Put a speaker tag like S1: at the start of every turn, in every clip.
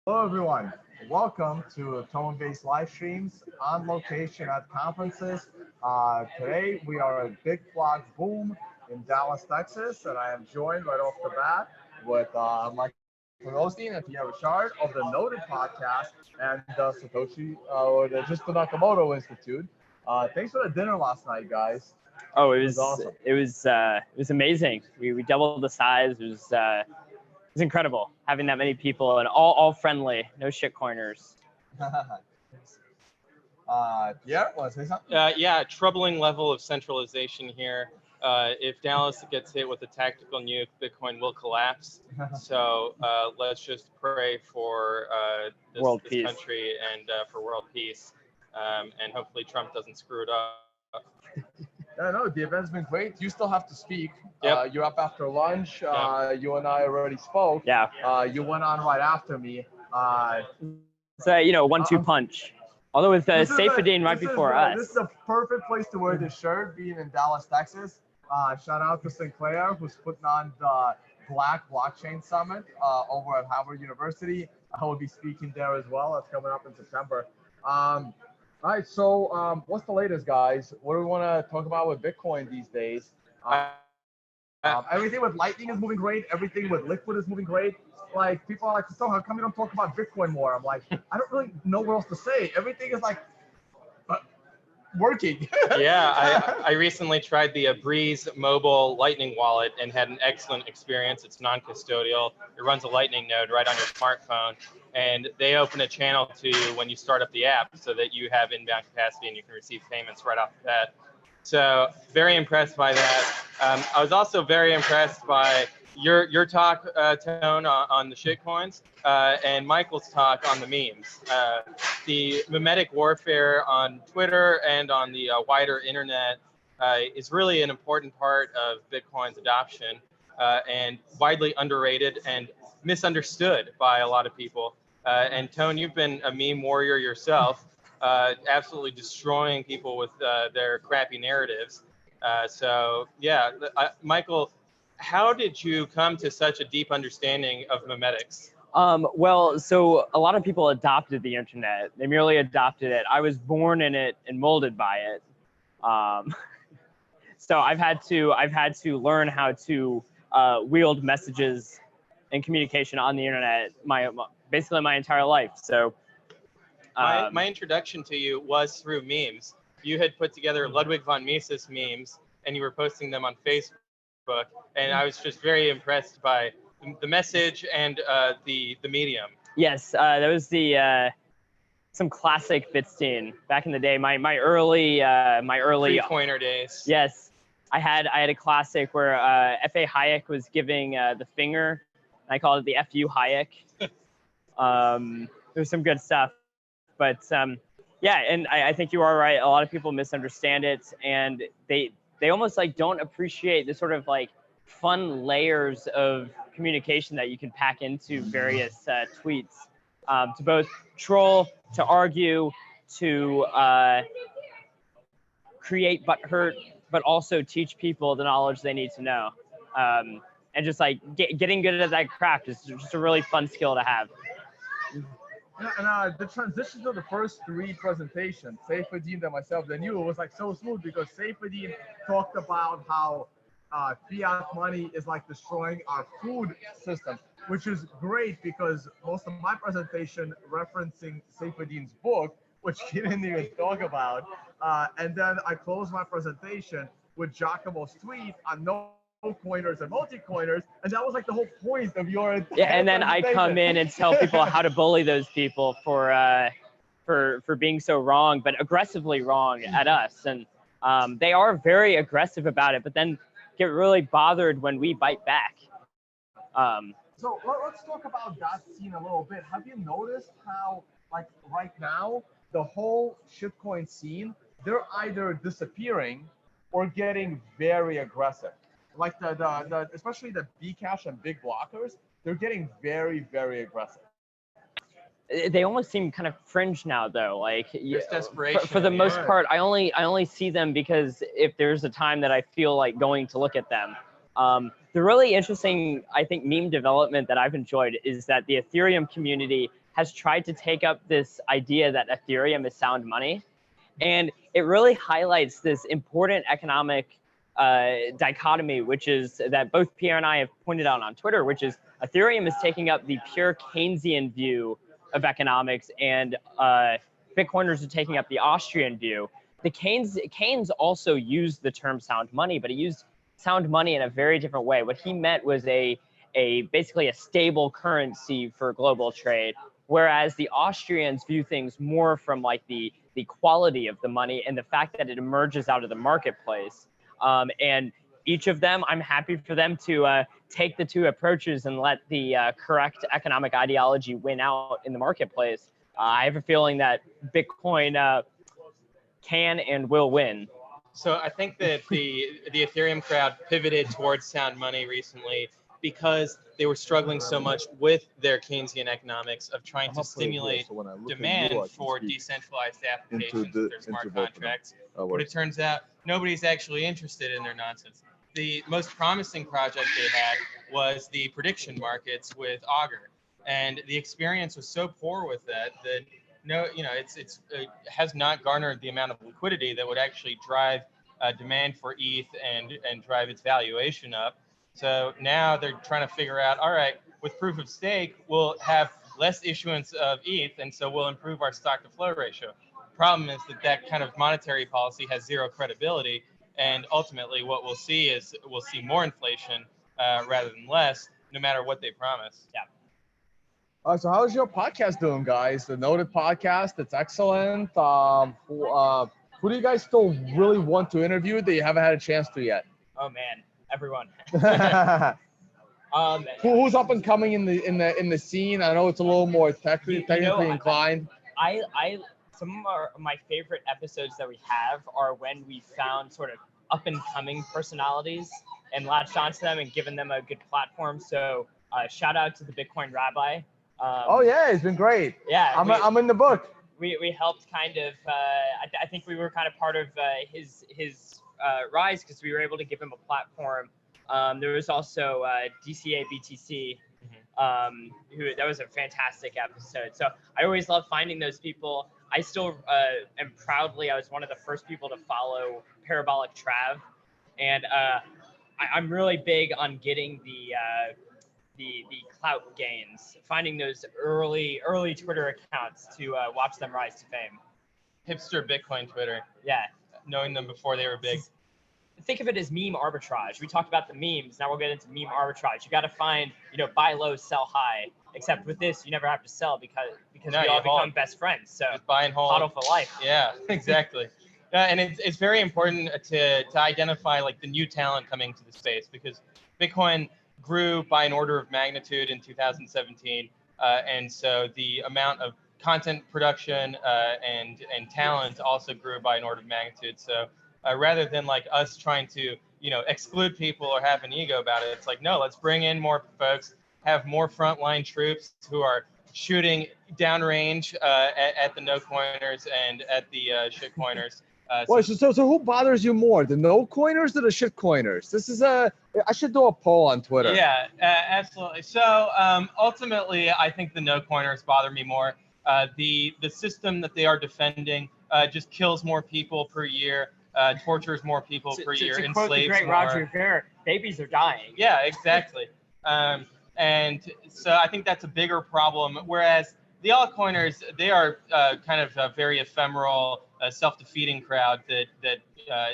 S1: Hello, everyone. Welcome to Tone-Based Live Streams on location at conferences. Today, we are at Big Block Boom in Dallas, Texas, and I am joined right off the bat with Michael Rothstein and Pierre Richard of the Noted Podcast and Satoshi, or just the Nakamoto Institute. Thanks for the dinner last night, guys.
S2: Oh, it
S1: It was
S2: was
S1: awesome.
S2: it was amazing. We doubled the size. It was incredible having that many people and all friendly, no shitcoiners.
S1: Pierre, want to say something?
S3: Yeah, troubling level of centralization here. If Dallas gets hit with a tactical nuke, Bitcoin will collapse. So let's just pray for this
S2: Peace.
S3: country and for world peace. And hopefully Trump doesn't screw it up.
S1: Yeah, no, the event's been great. You still have to speak.
S3: Yep.
S1: You're up after lunch.
S3: Yep.
S1: You and I already spoke.
S2: Yeah.
S1: You went on right after me.
S2: So 1-2 punch. Although with Saifedean right before us.
S1: This is a perfect place to wear this shirt, being in Dallas, Texas. Shout out to Sinclair, who's putting on the Black Blockchain Summit over at Harvard University. I will be speaking there as well. That's coming up in September. All right, so what's the latest, guys? What do we want to talk about with Bitcoin these days? Everything with Lightning is moving great. Everything with Liquid is moving great. Like, people are like, so how come you don't talk about Bitcoin more? I'm like, I don't really know what else to say. Everything is like working.
S3: Yeah, I recently tried the Breeze mobile Lightning wallet and had an excellent experience. It's non-custodial. It runs a Lightning node right on your smartphone. And they open a channel to you when you start up the app so that you have inbound capacity and you can receive payments right off the bat. So very impressed by that. I was also very impressed by your talk, Tone, on the shitcoins, and Michael's talk on the memes. The memetic warfare on Twitter and on the wider internet is really an important part of Bitcoin's adoption and widely underrated and misunderstood by a lot of people. And Tone, you've been a meme warrior yourself, absolutely destroying people with their crappy narratives. So yeah, Michael, how did you come to such a deep understanding of memetics?
S2: Well, so a lot of people adopted the internet. They merely adopted it. I was born in it and molded by it. So I've had to learn how to wield messages and communication on the internet basically my entire life. So
S3: my introduction to you was through memes. You had put together Ludwig von Mises memes and you were posting them on Facebook, and I was just very impressed by the message and the medium.
S2: Yes, that was some classic Bitstein back in the day. My early
S3: Pre-coiner days.
S2: Yes, I had a classic where F.A. Hayek was giving the finger. I called it the F.U. Hayek. There's some good stuff, but yeah, and I think you are right. A lot of people misunderstand it, and they almost like don't appreciate the sort of like fun layers of communication that you can pack into various tweets, to both troll, to argue, to create butthurt, but also teach people the knowledge they need to know. And just like getting good at that craft is just a really fun skill to have.
S1: And the transition to the first three presentations, Saifedean and myself, they knew it was like so smooth because Saifedean talked about how fiat money is like destroying our food system, which is great because most of my presentation referencing Saifedean's book, which he didn't even talk about. And then I closed my presentation with Giacomo's tweet on no coiners and multi-coiners, and that was like the whole point of your
S2: and then I come in and tell people how to bully those people for being so wrong, but aggressively wrong at us, and they are very aggressive about it, but then get really bothered when we bite back.
S1: So let's talk about that scene a little bit. Have you noticed how, like, right now the whole shitcoin scene, they're either disappearing or getting very aggressive? Like the especially the Bcash and big blockers, they're getting very, very aggressive.
S2: They almost seem kind of fringe now, though. Like
S3: desperation.
S2: For the most part, I only see them because if there's a time that I feel like going to look at them. The really interesting, I think, meme development that I've enjoyed is that the Ethereum community has tried to take up this idea that Ethereum is sound money. And it really highlights this important economic dichotomy, which is that both Pierre and I have pointed out on Twitter, which is Ethereum is taking up the pure Keynesian view of economics, and Bitcoiners are taking up the Austrian view. Keynes also used the term sound money, but he used sound money in a very different way. What he meant was basically a stable currency for global trade, whereas the Austrians view things more from like the quality of the money and the fact that it emerges out of the marketplace. And each of them, I'm happy for them to take the two approaches and let the correct economic ideology win out in the marketplace. I have a feeling that Bitcoin can and will win.
S3: So I think that the Ethereum crowd pivoted towards sound money recently because they were struggling so much with their Keynesian economics of trying to stimulate demand for decentralized applications with their smart contracts. But it turns out nobody's actually interested in their nonsense. The most promising project they had was the prediction markets with Augur, and the experience was so poor with that it has not garnered the amount of liquidity that would actually drive demand for ETH and drive its valuation up. So now they're trying to figure out, all right, with proof of stake, we'll have less issuance of ETH, and so we'll improve our stock to flow ratio. Problem is that kind of monetary policy has zero credibility, and ultimately what we'll see is we'll see more inflation rather than less, no matter what they promise.
S2: Yeah.
S1: So how's your podcast doing, guys? The Noted podcast, it's excellent. Who do you guys still really want to interview that you haven't had a chance to yet?
S2: Oh man, everyone.
S1: Who's up and coming in the scene? I know it's a little more technically inclined.
S2: Some of my favorite episodes that we have are when we found sort of up and coming personalities and latched onto them and given them a good platform. So shout out to the Bitcoin Rabbi.
S1: Oh yeah, it's been great.
S2: Yeah,
S1: I'm in the book.
S2: We helped kind of. I think we were kind of part of his rise because we were able to give him a platform. There was also DCA BTC, that was a fantastic episode. So I always love finding those people. I still am proudly, I was one of the first people to follow Parabolic Trav, and I'm really big on getting the clout gains, finding those early Twitter accounts to watch them rise to fame.
S3: Hipster Bitcoin Twitter.
S2: Yeah.
S3: Knowing them before they were big.
S2: Think of it as meme arbitrage. We talked about the memes. Now we'll get into meme arbitrage. You got to find, buy low, sell high. Except with this, you never have to sell because no, we all become best friends. So
S3: just buy and hold.
S2: Hodl for life.
S3: Yeah, exactly. And it's very important to identify like the new talent coming to the space, because Bitcoin grew by an order of magnitude in 2017, and so the amount of content production and talent also grew by an order of magnitude. So rather than like us trying to exclude people or have an ego about it, it's like, no, let's bring in more folks, have more frontline troops who are shooting downrange at the no coiners and at the shit coiners.
S1: So who bothers you more, the no coiners or the shit coiners? I should do a poll on Twitter.
S3: Yeah, absolutely. So ultimately, I think the no coiners bother me more. The system that they are defending just kills more people per year, tortures more people per year,
S2: to
S3: enslaves
S2: quote the great
S3: more.
S2: Roger Ver, babies are dying.
S3: Yeah, exactly. And so I think that's a bigger problem. Whereas the altcoiners, they are kind of a very ephemeral, self-defeating crowd that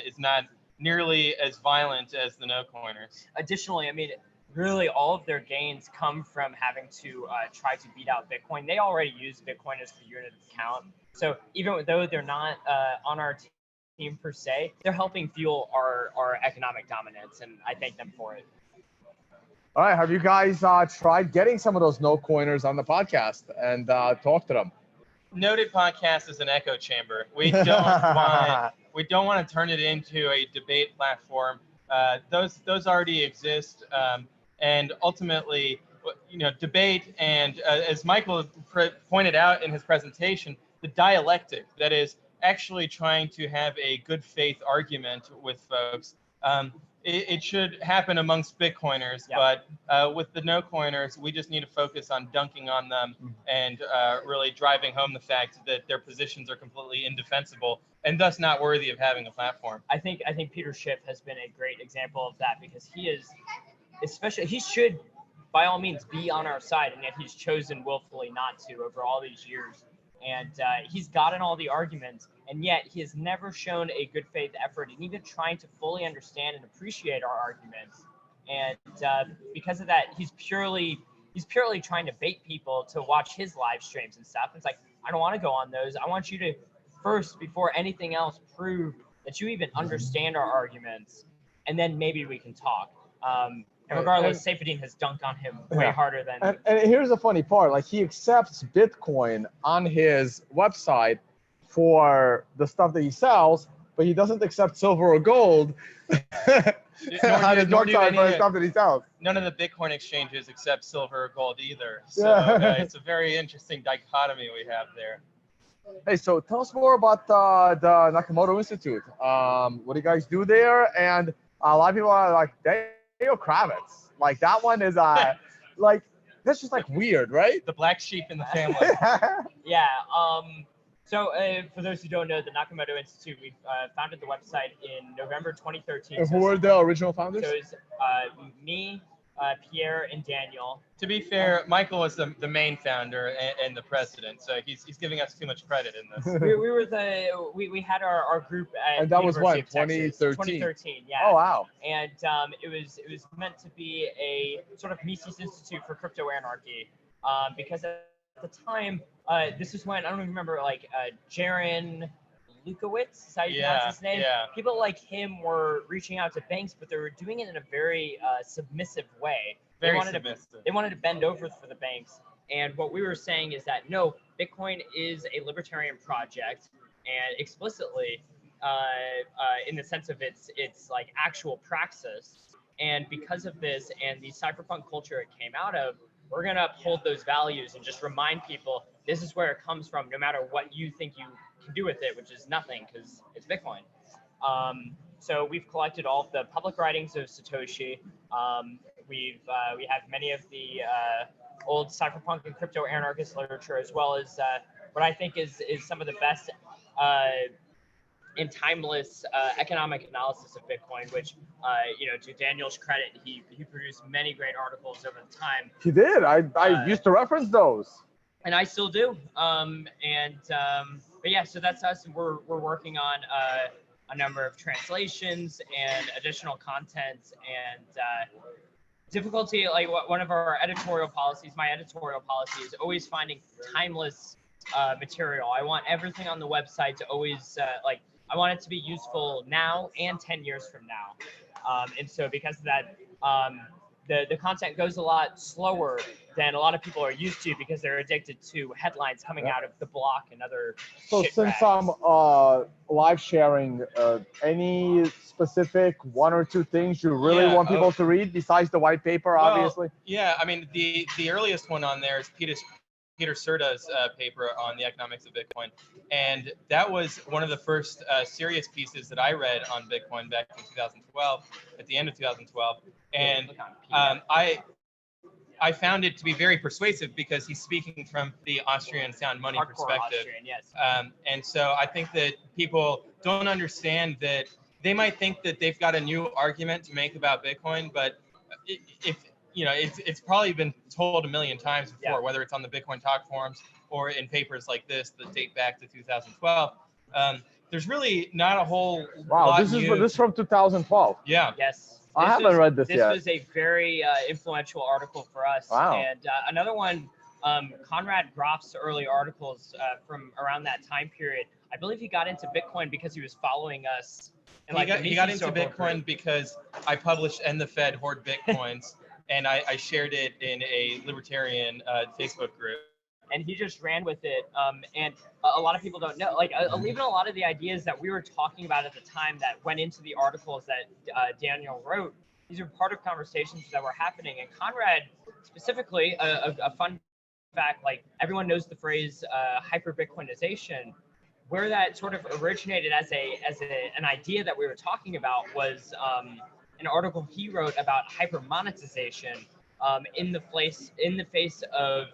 S3: is not nearly as violent as the no coiners.
S2: Additionally, I mean, really all of their gains come from having to try to beat out Bitcoin. They already use Bitcoin as the unit of count. So even though they're not on our team per se, they're helping fuel our economic dominance, and I thank them for it.
S1: All right, have you guys tried getting some of those no coiners on the podcast and talk to them?
S3: Noted podcast is an echo chamber. We don't want to turn it into a debate platform. Those already exist, and ultimately, debate and as Michael pointed out in his presentation, the dialectic, that is actually trying to have a good faith argument with folks, it should happen amongst Bitcoiners,
S2: Yeah.
S3: but with the no coiners, we just need to focus on dunking on them and really driving home the fact that their positions are completely indefensible and thus not worthy of having a platform.
S2: I think Peter Schiff has been a great example of that, because he should by all means be on our side, and yet he's chosen willfully not to over all these years. And he's gotten all the arguments, and yet he has never shown a good faith effort in even trying to fully understand and appreciate our arguments. And because of that, he's purely trying to bait people to watch his live streams and stuff. It's like, I don't want to go on those. I want you to first, before anything else, prove that you even understand our arguments, and then maybe we can talk. And regardless, Saifedean has dunked on him way harder than.
S1: And here's the funny part: like, he accepts Bitcoin on his website for the stuff that he sells, but he doesn't accept silver or gold on his website for the stuff that he sells.
S3: None of the Bitcoin exchanges accept silver or gold either. So it's a very interesting dichotomy we have there.
S1: Hey, so tell us more about the Nakamoto Institute. What do you guys do there? And a lot of people are like, Dale Kravitz, like that one is like, that's just like weird, right?
S3: The black sheep in the family.
S2: Yeah. So for those who don't know, the Nakamoto Institute, we founded the website in November 2013.
S1: And who were the original founders?
S2: So it's me, Pierre, and Daniel.
S3: To be fair, Michael was the main founder and the president, so he's giving us too much credit in this.
S2: we had our group at
S1: and that was
S2: University
S1: what,
S2: of Texas,
S1: 2013?
S2: 2013, yeah.
S1: Oh wow.
S2: And it was meant to be a sort of Mises Institute for crypto anarchy, because at the time, this is when, I don't even remember, like Jaron Lukowitz, is how you pronounce his name.
S3: Yeah.
S2: People like him were reaching out to banks, but they were doing it in a very submissive way. They wanted to bend over for the banks. And what we were saying is that no, Bitcoin is a libertarian project, and explicitly in the sense of its like actual praxis. And because of this and the cypherpunk culture it came out of, we're going to uphold those values and just remind people this is where it comes from, no matter what you think you can do with it, which is nothing, because it's Bitcoin. So we've collected all of the public writings of Satoshi. We have many of the old cypherpunk and crypto anarchist literature, as well as what I think is some of the best and timeless economic analysis of Bitcoin, which, to Daniel's credit, he produced many great articles over the time.
S1: He did. I used to reference those.
S2: And I still do. But yeah, so that's us. We're working on a number of translations and additional content, and difficulty, like one of our editorial policies, my editorial policy is always finding timeless material. I want everything on the website to always I want it to be useful now and 10 years from now. And so because of that, the content goes a lot slower than a lot of people are used to, because they're addicted to headlines coming out of The Block and other
S1: So
S2: shit
S1: since
S2: rags.
S1: I'm live sharing, any specific one or two things you really want people to read besides the white paper, obviously?
S3: Yeah, I mean, the earliest one on there is Peter Serta's paper on the economics of Bitcoin. And that was one of the first serious pieces that I read on Bitcoin back in 2012, at the end of 2012. And I found it to be very persuasive, because he's speaking from the Austrian sound money
S2: Hardcore
S3: perspective.
S2: Austrian, yes.
S3: And so I think that people don't understand that. They might think that they've got a new argument to make about Bitcoin, but if it's probably been told a million times before, whether it's on the Bitcoin Talk forums or in papers like this that date back to 2012. There's really not a whole lot
S1: This is from 2012.
S3: Yeah.
S2: Yes.
S1: I haven't read this yet.
S2: This was a very influential article for us.
S1: Wow.
S2: And another one, Conrad Groff's early articles from around that time period. I believe he got into Bitcoin because he was following us.
S3: He got into Bitcoin because I published "End the Fed, Hoard Bitcoins," and I shared it in a libertarian Facebook group.
S2: And he just ran with it. And a lot of people don't know, even a lot of the ideas that we were talking about at the time that went into the articles that Daniel wrote, these are part of conversations that were happening. And Conrad, specifically, a fun fact, everyone knows the phrase hyper-Bitcoinization. Where that sort of originated as an idea that we were talking about was an article he wrote about hyper monetization in the face of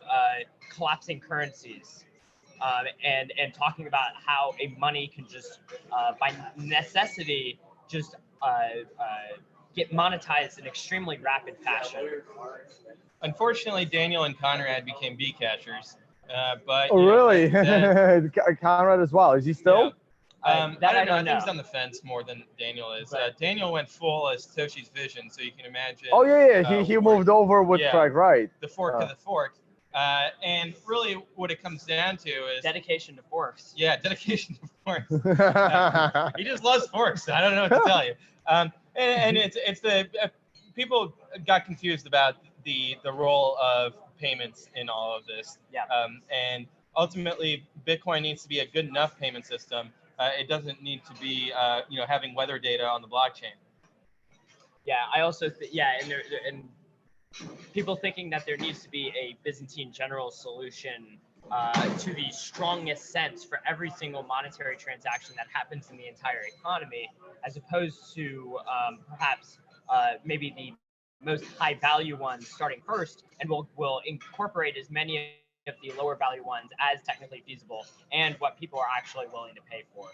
S2: collapsing currencies. And talking about how a money can just by necessity just get monetized in extremely rapid fashion.
S3: Unfortunately, Daniel and Conrad became bee catchers. But
S1: Oh,
S3: you know,
S1: really?
S3: that-
S1: Conrad as well. Is he still?
S3: yeah. I don't know. I think
S2: know.
S3: he's on the fence more than Daniel is. Daniel went full as Toshi's vision, so you can imagine.
S1: Oh, yeah. He moved over with
S3: yeah.
S1: Craig, right?
S3: The fork of the fork. And really, what it comes down to is
S2: dedication to forks.
S3: Yeah, dedication to forks. He just loves forks. I don't know what to tell you. And it's the people got confused about the role of payments in all of this.
S2: Yeah.
S3: And ultimately, Bitcoin needs to be a good enough payment system. It doesn't need to be having weather data on the blockchain.
S2: Yeah, I also and people thinking that there needs to be a Byzantine general solution to the strongest sense for every single monetary transaction that happens in the entire economy, as opposed to perhaps maybe the most high value ones starting first, and we'll incorporate as many of the lower value ones as technically feasible and what people are actually willing to pay for.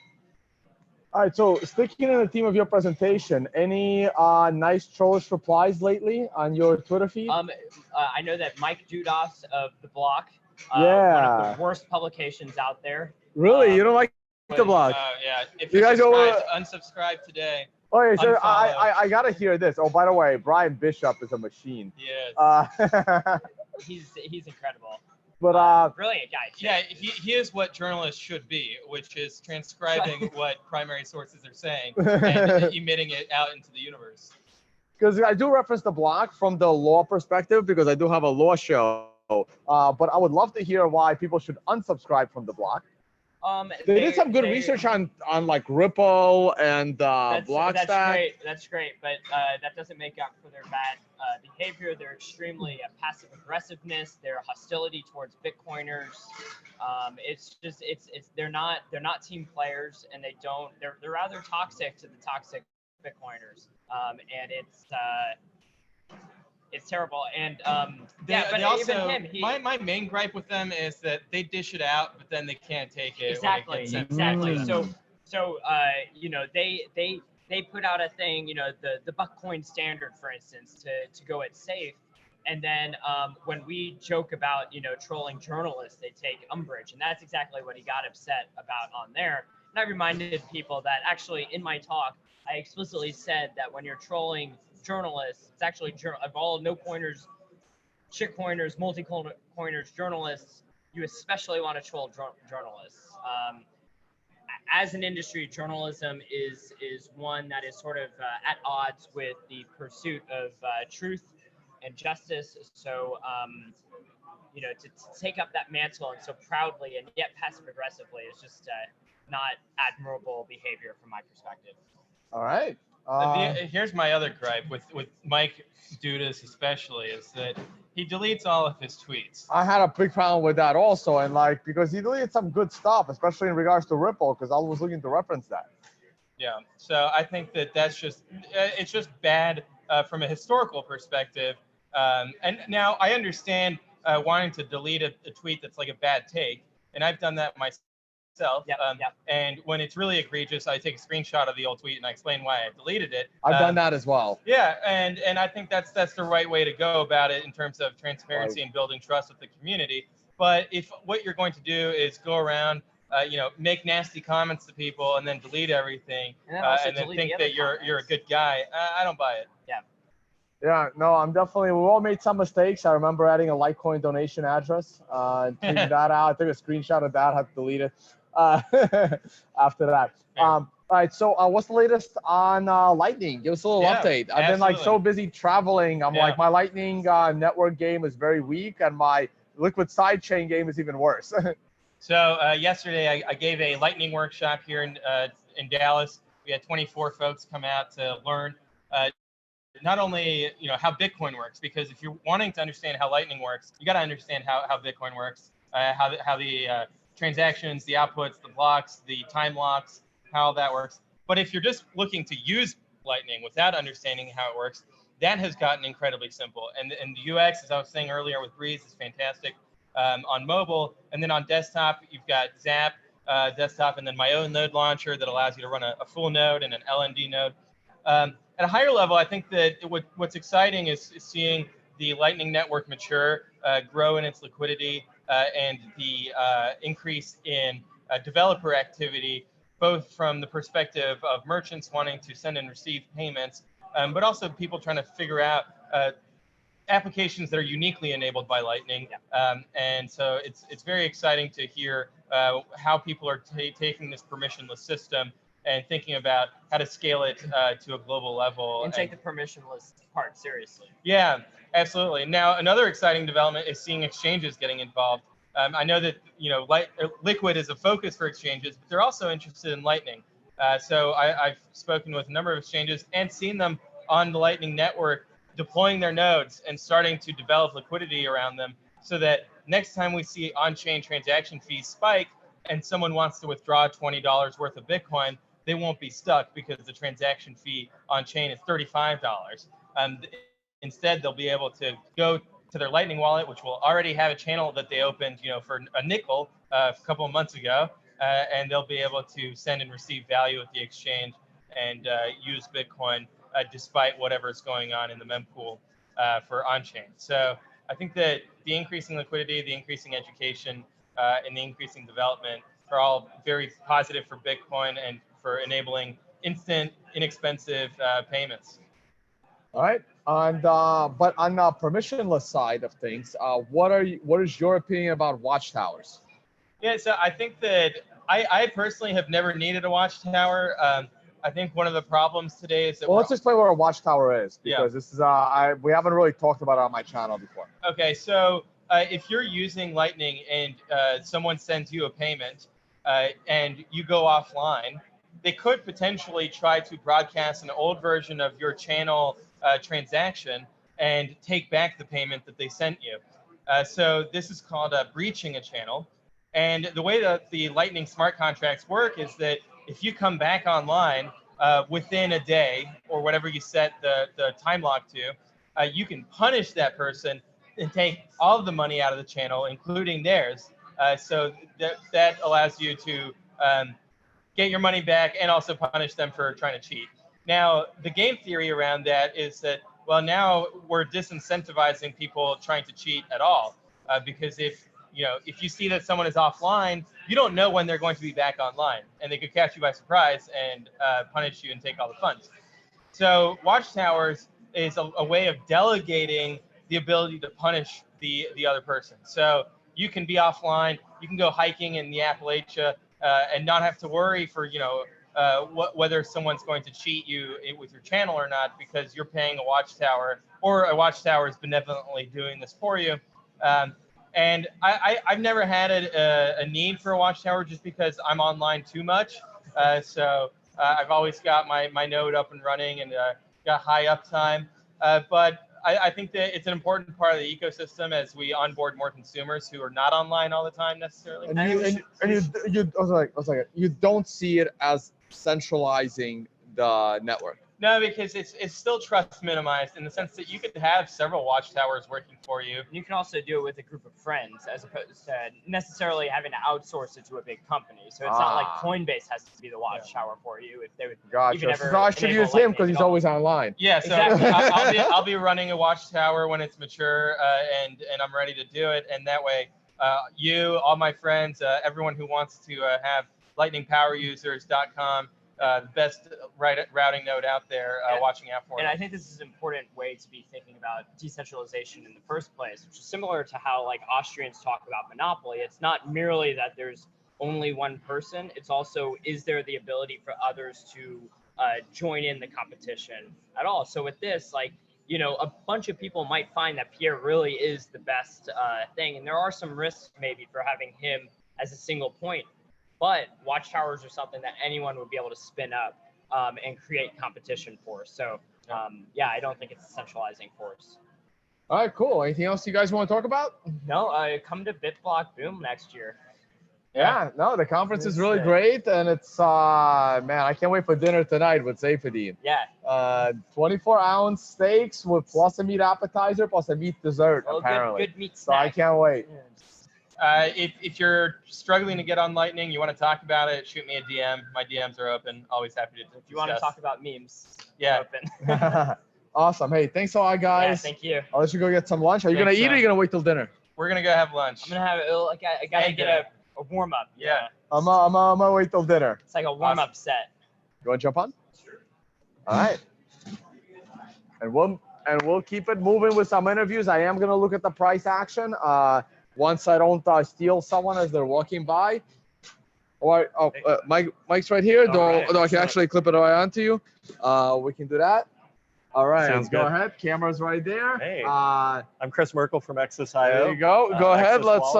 S1: All right, so sticking in the theme of your presentation, any nice trollish replies lately on your Twitter feed?
S2: I know that Mike Dudas of The Block,
S1: Yeah.
S2: one of the worst publications out there.
S1: Really? You don't like The Block?
S3: Yeah. If
S1: You
S3: you
S1: guys
S3: subscribe, unsubscribe today.
S1: Oh, yeah, so
S3: Unfollow.
S1: I gotta hear this. Oh, by the way, Brian Bishop is a machine.
S3: Yes.
S2: He's incredible.
S1: But
S2: brilliant guy.
S3: Yeah, he is what journalists should be, which is transcribing what primary sources are saying and emitting it out into the universe.
S1: Because I do reference The Block from the law perspective, because I do have a law show. But I would love to hear why people should unsubscribe from The Block. They did some good research on like Ripple and Blockstack.
S2: That's great, but that doesn't make up for their bad behavior. Their extremely passive aggressiveness, their hostility towards Bitcoiners. They're not team players, and they're rather toxic to the toxic Bitcoiners. And it's terrible. And
S3: they also,
S2: even him,
S3: my main gripe with them is that they dish it out, but then they can't take it.
S2: Exactly. So they put out a thing, the Buckcoin standard, for instance, to go at safe. And then when we joke about, trolling journalists, they take umbrage. And that's exactly what he got upset about on there. And I reminded people that actually in my talk, I explicitly said that when you're trolling journalists, it's actually of all no coiners, shitcoiners, multi-coiners, journalists, you especially want to troll journalists. As an industry, journalism is one that is sort of at odds with the pursuit of truth and justice. So, to take up that mantle and so proudly and yet passive aggressively is just not admirable behavior from my perspective.
S1: All right.
S3: Here's my other gripe with Mike Dudas especially, is that he deletes all of his tweets.
S1: I had a big problem with that also, and because he deleted some good stuff, especially in regards to Ripple, because I was looking to reference that.
S3: Yeah, so I think that's just it's just bad from a historical perspective. And now I understand wanting to delete a tweet that's like a bad take, and I've done that myself. And when it's really egregious, I take a screenshot of the old tweet and I explain why I deleted it.
S1: I've done that as well.
S3: Yeah, and I think that's the right way to go about it in terms of transparency and building trust with the community. But if what you're going to do is go around, make nasty comments to people and then delete everything, and then think that you're a good guy, I don't buy it.
S2: Yeah.
S1: Yeah, no, we all made some mistakes. I remember adding a Litecoin donation address, taking that out. I took a screenshot of that, had to delete it after that. All right, so what's the latest on Lightning? Give us a little update. I've been so busy traveling. I'm my Lightning network game is very weak, and my Liquid sidechain game is even worse.
S3: So yesterday I gave a Lightning workshop here in Dallas. We had 24 folks come out to learn not only how Bitcoin works, because if you're wanting to understand how Lightning works, you got to understand how Bitcoin works, how the transactions, the outputs, the blocks, the time locks, how that works. But if you're just looking to use Lightning without understanding how it works, that has gotten incredibly simple. And the UX, as I was saying earlier with Breeze, is fantastic on mobile. And then on desktop, you've got Zap desktop, and then my own node launcher that allows you to run a full node and an LND node. At a higher level, I think that what's exciting is seeing the Lightning Network mature, grow in its liquidity, and the increase in developer activity, both from the perspective of merchants wanting to send and receive payments, but also people trying to figure out applications that are uniquely enabled by Lightning. And so it's very exciting to hear how people are taking this permissionless system and thinking about how to scale it to a global level.
S2: And take the permissionless part seriously.
S3: Yeah, absolutely. Now, another exciting development is seeing exchanges getting involved. I know that Liquid is a focus for exchanges, but they're also interested in Lightning. So I've spoken with a number of exchanges and seen them on the Lightning Network deploying their nodes and starting to develop liquidity around them, so that next time we see on-chain transaction fees spike and someone wants to withdraw $20 worth of Bitcoin, they won't be stuck because the transaction fee on-chain is $35. Instead, they'll be able to go to their Lightning wallet, which will already have a channel that they opened, for a nickel a couple of months ago, and they'll be able to send and receive value at the exchange and use Bitcoin despite whatever's going on in the mempool for on-chain. So I think that the increasing liquidity, the increasing education, and the increasing development are all very positive for Bitcoin and for enabling instant, inexpensive payments.
S1: All right. And but on the permissionless side of things, what is your opinion about watchtowers?
S3: Yeah, so I think that I personally have never needed a watchtower. I think one of the problems today is that
S1: let's explain what a watchtower is, because this is we haven't really talked about it on my channel before.
S3: Okay, so if you're using Lightning and someone sends you a payment and you go offline, they could potentially try to broadcast an old version of your channel transaction and take back the payment that they sent you. So this is called breaching a channel. And the way that the Lightning smart contracts work is that if you come back online within a day or whatever you set the time lock to, you can punish that person and take all of the money out of the channel, including theirs. So that allows you to get your money back and also punish them for trying to cheat. Now, the game theory around that is that, well, now we're disincentivizing people trying to cheat at all, because if you see that someone is offline, you don't know when they're going to be back online, and they could catch you by surprise and punish you and take all the funds. So watchtowers is a way of delegating the ability to punish the other person. So you can be offline, you can go hiking in the Appalachia and not have to worry for whether someone's going to cheat you with your channel or not, because you're paying a watchtower, or a watchtower is benevolently doing this for you. And I've never had a need for a watchtower just because I'm online too much. So I've always got my node up and running and got high uptime. But I think that it's an important part of the ecosystem as we onboard more consumers who are not online all the time necessarily.
S1: You don't see it as centralizing the network.
S3: No, because it's still trust minimized in the sense that you could have several watchtowers working for you.
S2: You can also do it with a group of friends, as opposed to necessarily having to outsource it to a big company. So it's not like Coinbase has to be the watchtower for you. If they would,
S1: gotcha. So I should use him because he's always online.
S3: Yeah, so exactly. I'll be running a watchtower when it's mature, and I'm ready to do it. And that way, you, all my friends, everyone who wants to have lightningpowerusers.com. The best routing node out there, watching out for it.
S2: And I think this is an important way to be thinking about decentralization in the first place, which is similar to how like Austrians talk about monopoly. It's not merely that there's only one person. It's also, is there the ability for others to join in the competition at all? So with this, like, a bunch of people might find that Pierre really is the best thing. And there are some risks maybe for having him as a single point. But watchtowers are something that anyone would be able to spin up and create competition for. So, I don't think it's a centralizing force.
S1: All right, cool. Anything else you guys want to talk about?
S2: No, come to BitBlock Boom next year.
S1: Yeah, no, the conference is really
S2: Sick.
S1: great, and it's man, I can't wait for dinner tonight with Saifedean.
S2: Yeah.
S1: 24-ounce steaks with plus a meat appetizer plus a meat dessert,
S2: Well,
S1: apparently.
S2: good meat
S1: So I
S2: snack.
S1: can't wait.
S3: If you're struggling to get on Lightning, you want to talk about it, shoot me a DM. My DMs are open. Always happy to discuss.
S2: If you want to talk about memes,
S3: Yeah.
S2: open.
S1: Awesome. Hey, thanks a lot,
S2: Yeah,
S1: guys.
S2: thank you.
S1: I'll let you go get some lunch. Are you
S3: Thanks,
S1: gonna eat or are you gonna wait till dinner?
S3: We're gonna go have lunch.
S2: I'm gonna have I gotta
S3: Hey,
S2: get a warm up.
S3: Yeah.
S1: I'm gonna wait till dinner.
S2: It's like a warm up set.
S1: You wanna jump on? All right. And we'll keep it moving with some interviews. I am gonna look at the price action. Once I don't steal someone as they're walking by. Or Mike's right here. Though I can actually clip it right onto you. We can do that. All right.
S4: Sounds
S1: go
S4: good.
S1: ahead. Camera's right there.
S4: Hey.
S1: I'm
S4: Chris Merkel from Exodus
S1: There
S4: IO.
S1: you go. Go ahead.
S4: Exodus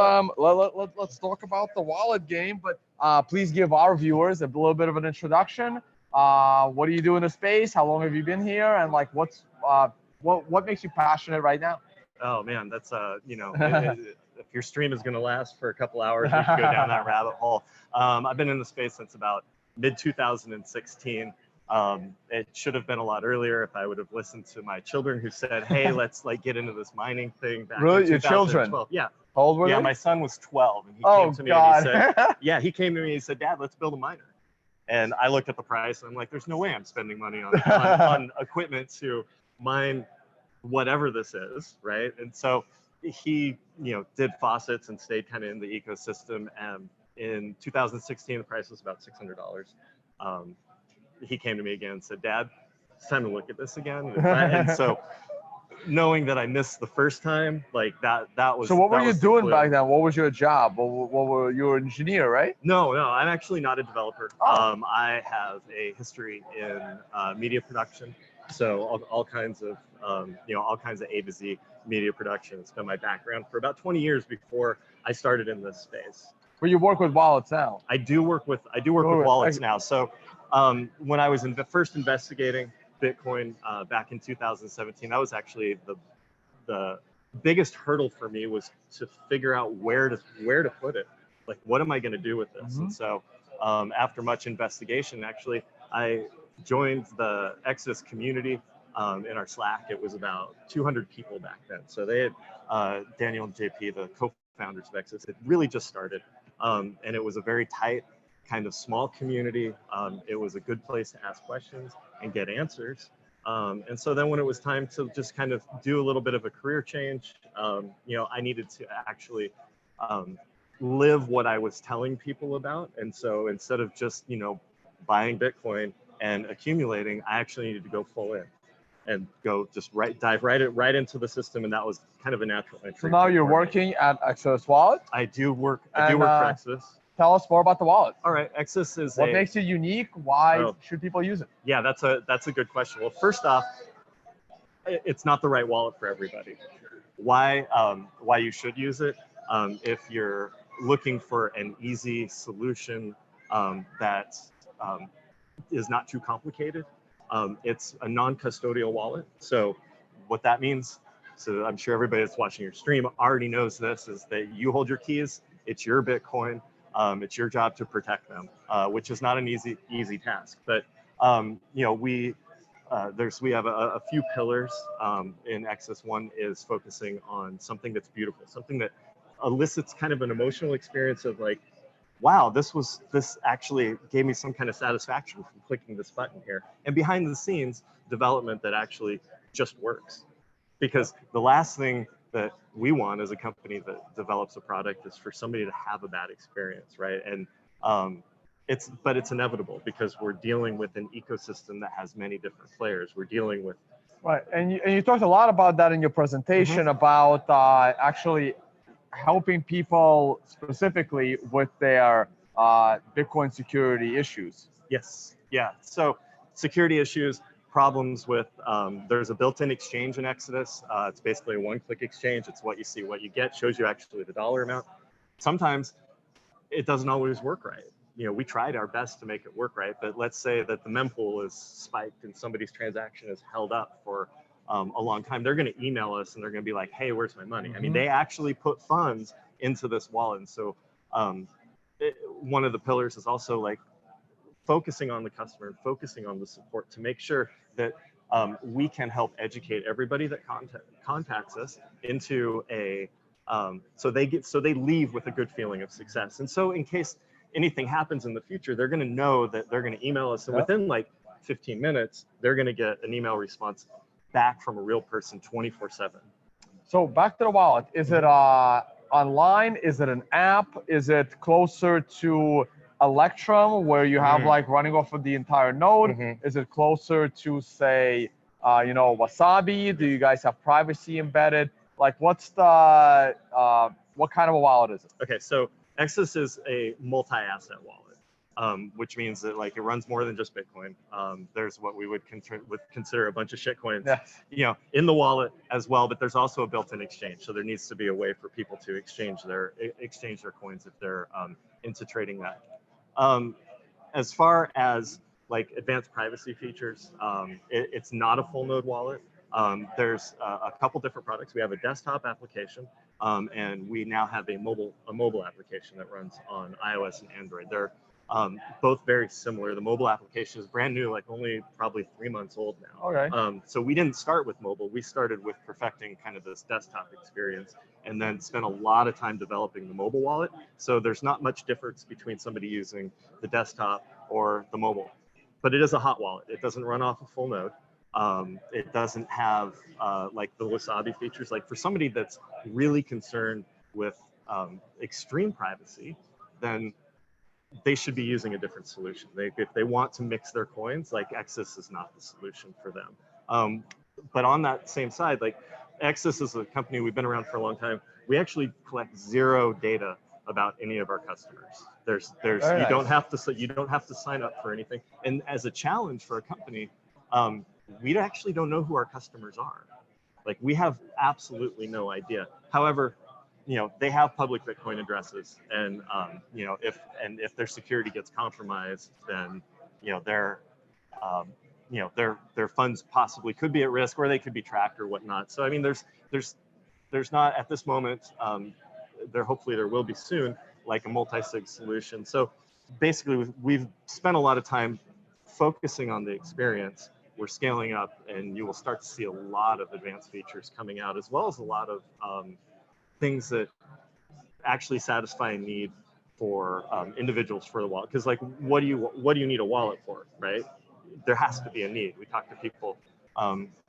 S1: Let's talk about the wallet game. But please give our viewers a little bit of an introduction. What do you do in the space? How long have you been here? And like, what makes you passionate right now?
S4: Oh man, that's if your stream is going to last for a couple hours, we can go down that rabbit hole. I've been in the space since about mid 2016. It should have been a lot earlier if I would have listened to my children who said, "Hey, let's like get into this mining thing." Back
S1: Really?
S4: in
S1: Your children?
S4: 2012. Yeah.
S1: How old were
S4: Yeah,
S1: they?
S4: my son was 12, and he
S1: Oh
S4: came to me
S1: God.
S4: and he said, "Yeah," he came to me and he said, "Dad, let's build a miner." And I looked at the price and I'm like, "There's no way I'm spending money on equipment to mine whatever this is, right?" And so he, did faucets and stayed kind of in the ecosystem. And in 2016, the price was about $600. He came to me again and said, "Dad, it's time to look at this again." And so, knowing that I missed the first time, like that was.
S1: So what were
S4: that
S1: you
S4: was the
S1: doing
S4: clue.
S1: back then? What was your job? What were you an engineer, right?
S4: No, I'm actually not a developer.
S1: Oh.
S4: I have a history in media production, so all kinds of all kinds of A to Z media production. It's been my background for about 20 years before I started in this space.
S1: But you work with wallets now.
S4: I do work with wallets now. So when I was first investigating Bitcoin back in 2017, that was actually the biggest hurdle for me, was to figure out where to put it. Like, what am I going to do with this? And so after much investigation, actually, I joined the Exodus community in our Slack. It was about 200 people back then. So they had Daniel and JP, the co-founders of Exodus. It really just started. And it was a very tight, kind of small community. It was a good place to ask questions and get answers. And so then when it was time to just kind of do a little bit of a career change, I needed to actually live what I was telling people about. And so instead of just, buying Bitcoin and accumulating, I actually needed to go full in and go just dive right into the system. And that was kind of a natural entry.
S1: So now you're
S4: for me.
S1: working at Exodus Wallet.
S4: I do work for Exodus.
S1: Tell us more about the wallet.
S4: All right, Exodus is
S1: What makes it unique? Why should people use it?
S4: Yeah, that's a good question. Well, first off, it's not the right wallet for everybody. Why you should use it? If you're looking for an easy solution that is not too complicated, it's a non-custodial wallet. So what that means, so I'm sure everybody that's watching your stream already knows this, is that you hold your keys. It's your Bitcoin. It's your job to protect them, which is not an easy task. But we have a few pillars in Exodus. One is focusing on something that's beautiful, something that elicits kind of an emotional experience of like, wow, this actually gave me some kind of satisfaction from clicking this button here. And behind the scenes, development that actually just works. Because the last thing that we want as a company that develops a product is for somebody to have a bad experience, right? And it's inevitable because we're dealing with an ecosystem that has many different players. We're dealing with
S1: Right, and you talked a lot about that in your presentation about actually helping people specifically with their Bitcoin security issues.
S4: Yes, yeah. So security issues, problems with, there's a built-in exchange in Exodus. It's basically a one-click exchange. It's what you see, what you get, shows you actually the dollar amount. Sometimes it doesn't always work right. We tried our best to make it work right, but let's say that the mempool is spiked and somebody's transaction is held up for a long time. They're going to email us and they're going to be like, "Hey, where's my money?" I mean, they actually put funds into this wallet. And so one of the pillars is also like focusing on the customer and focusing on the support to make sure that we can help educate everybody that contacts us into a so they leave with a good feeling of success. And so in case anything happens in the future, they're going to know that they're going to email us, and within like 15 minutes, they're going to get an email response back from a real person 24/7.
S1: So back to the wallet. Is it online? Is it an app? Is it closer to Electrum, where you have like running off of the entire node? Is it closer to, say, Wasabi? Do you guys have privacy embedded? Like, what's the what kind of a wallet is it?
S4: Okay, so Exodus is a multi-asset wallet, which means that like it runs more than just Bitcoin. There's what we would consider a bunch of shitcoins, in the wallet as well. But there's also a built-in exchange, so there needs to be a way for people to exchange their coins if they're into trading that. As far as like advanced privacy features, it's not a full node wallet. There's a couple different products. We have a desktop application, and we now have a mobile application that runs on iOS and Android. They're both very similar. The mobile application is brand new, like only probably 3 months old now.
S1: Okay.
S4: So we didn't start with mobile. We started with perfecting kind of this desktop experience, and then spent a lot of time developing the mobile wallet. So there's not much difference between somebody using the desktop or the mobile, but it is a hot wallet. It doesn't run off a full node. It doesn't have like the Wasabi features. Like for somebody that's really concerned with extreme privacy, then they should be using a different solution. If they want to mix their coins, like Exodus is not the solution for them. But on that same side, like Exodus is a company, we've been around for a long time. We actually collect zero data about any of our customers. You don't have to sign up for anything. And as a challenge for a company, we actually don't know who our customers are. Like we have absolutely no idea. However, they have public Bitcoin addresses, and if their security gets compromised, then their funds possibly could be at risk, or they could be tracked or whatnot. So I mean, there's not at this moment. Hopefully there will be soon, like a multi-sig solution. So basically, we've spent a lot of time focusing on the experience. We're scaling up, and you will start to see a lot of advanced features coming out, as well as a lot of things that actually satisfy a need for individuals for the wallet. Because like, what do you need a wallet for, right? There has to be a need. We talk to people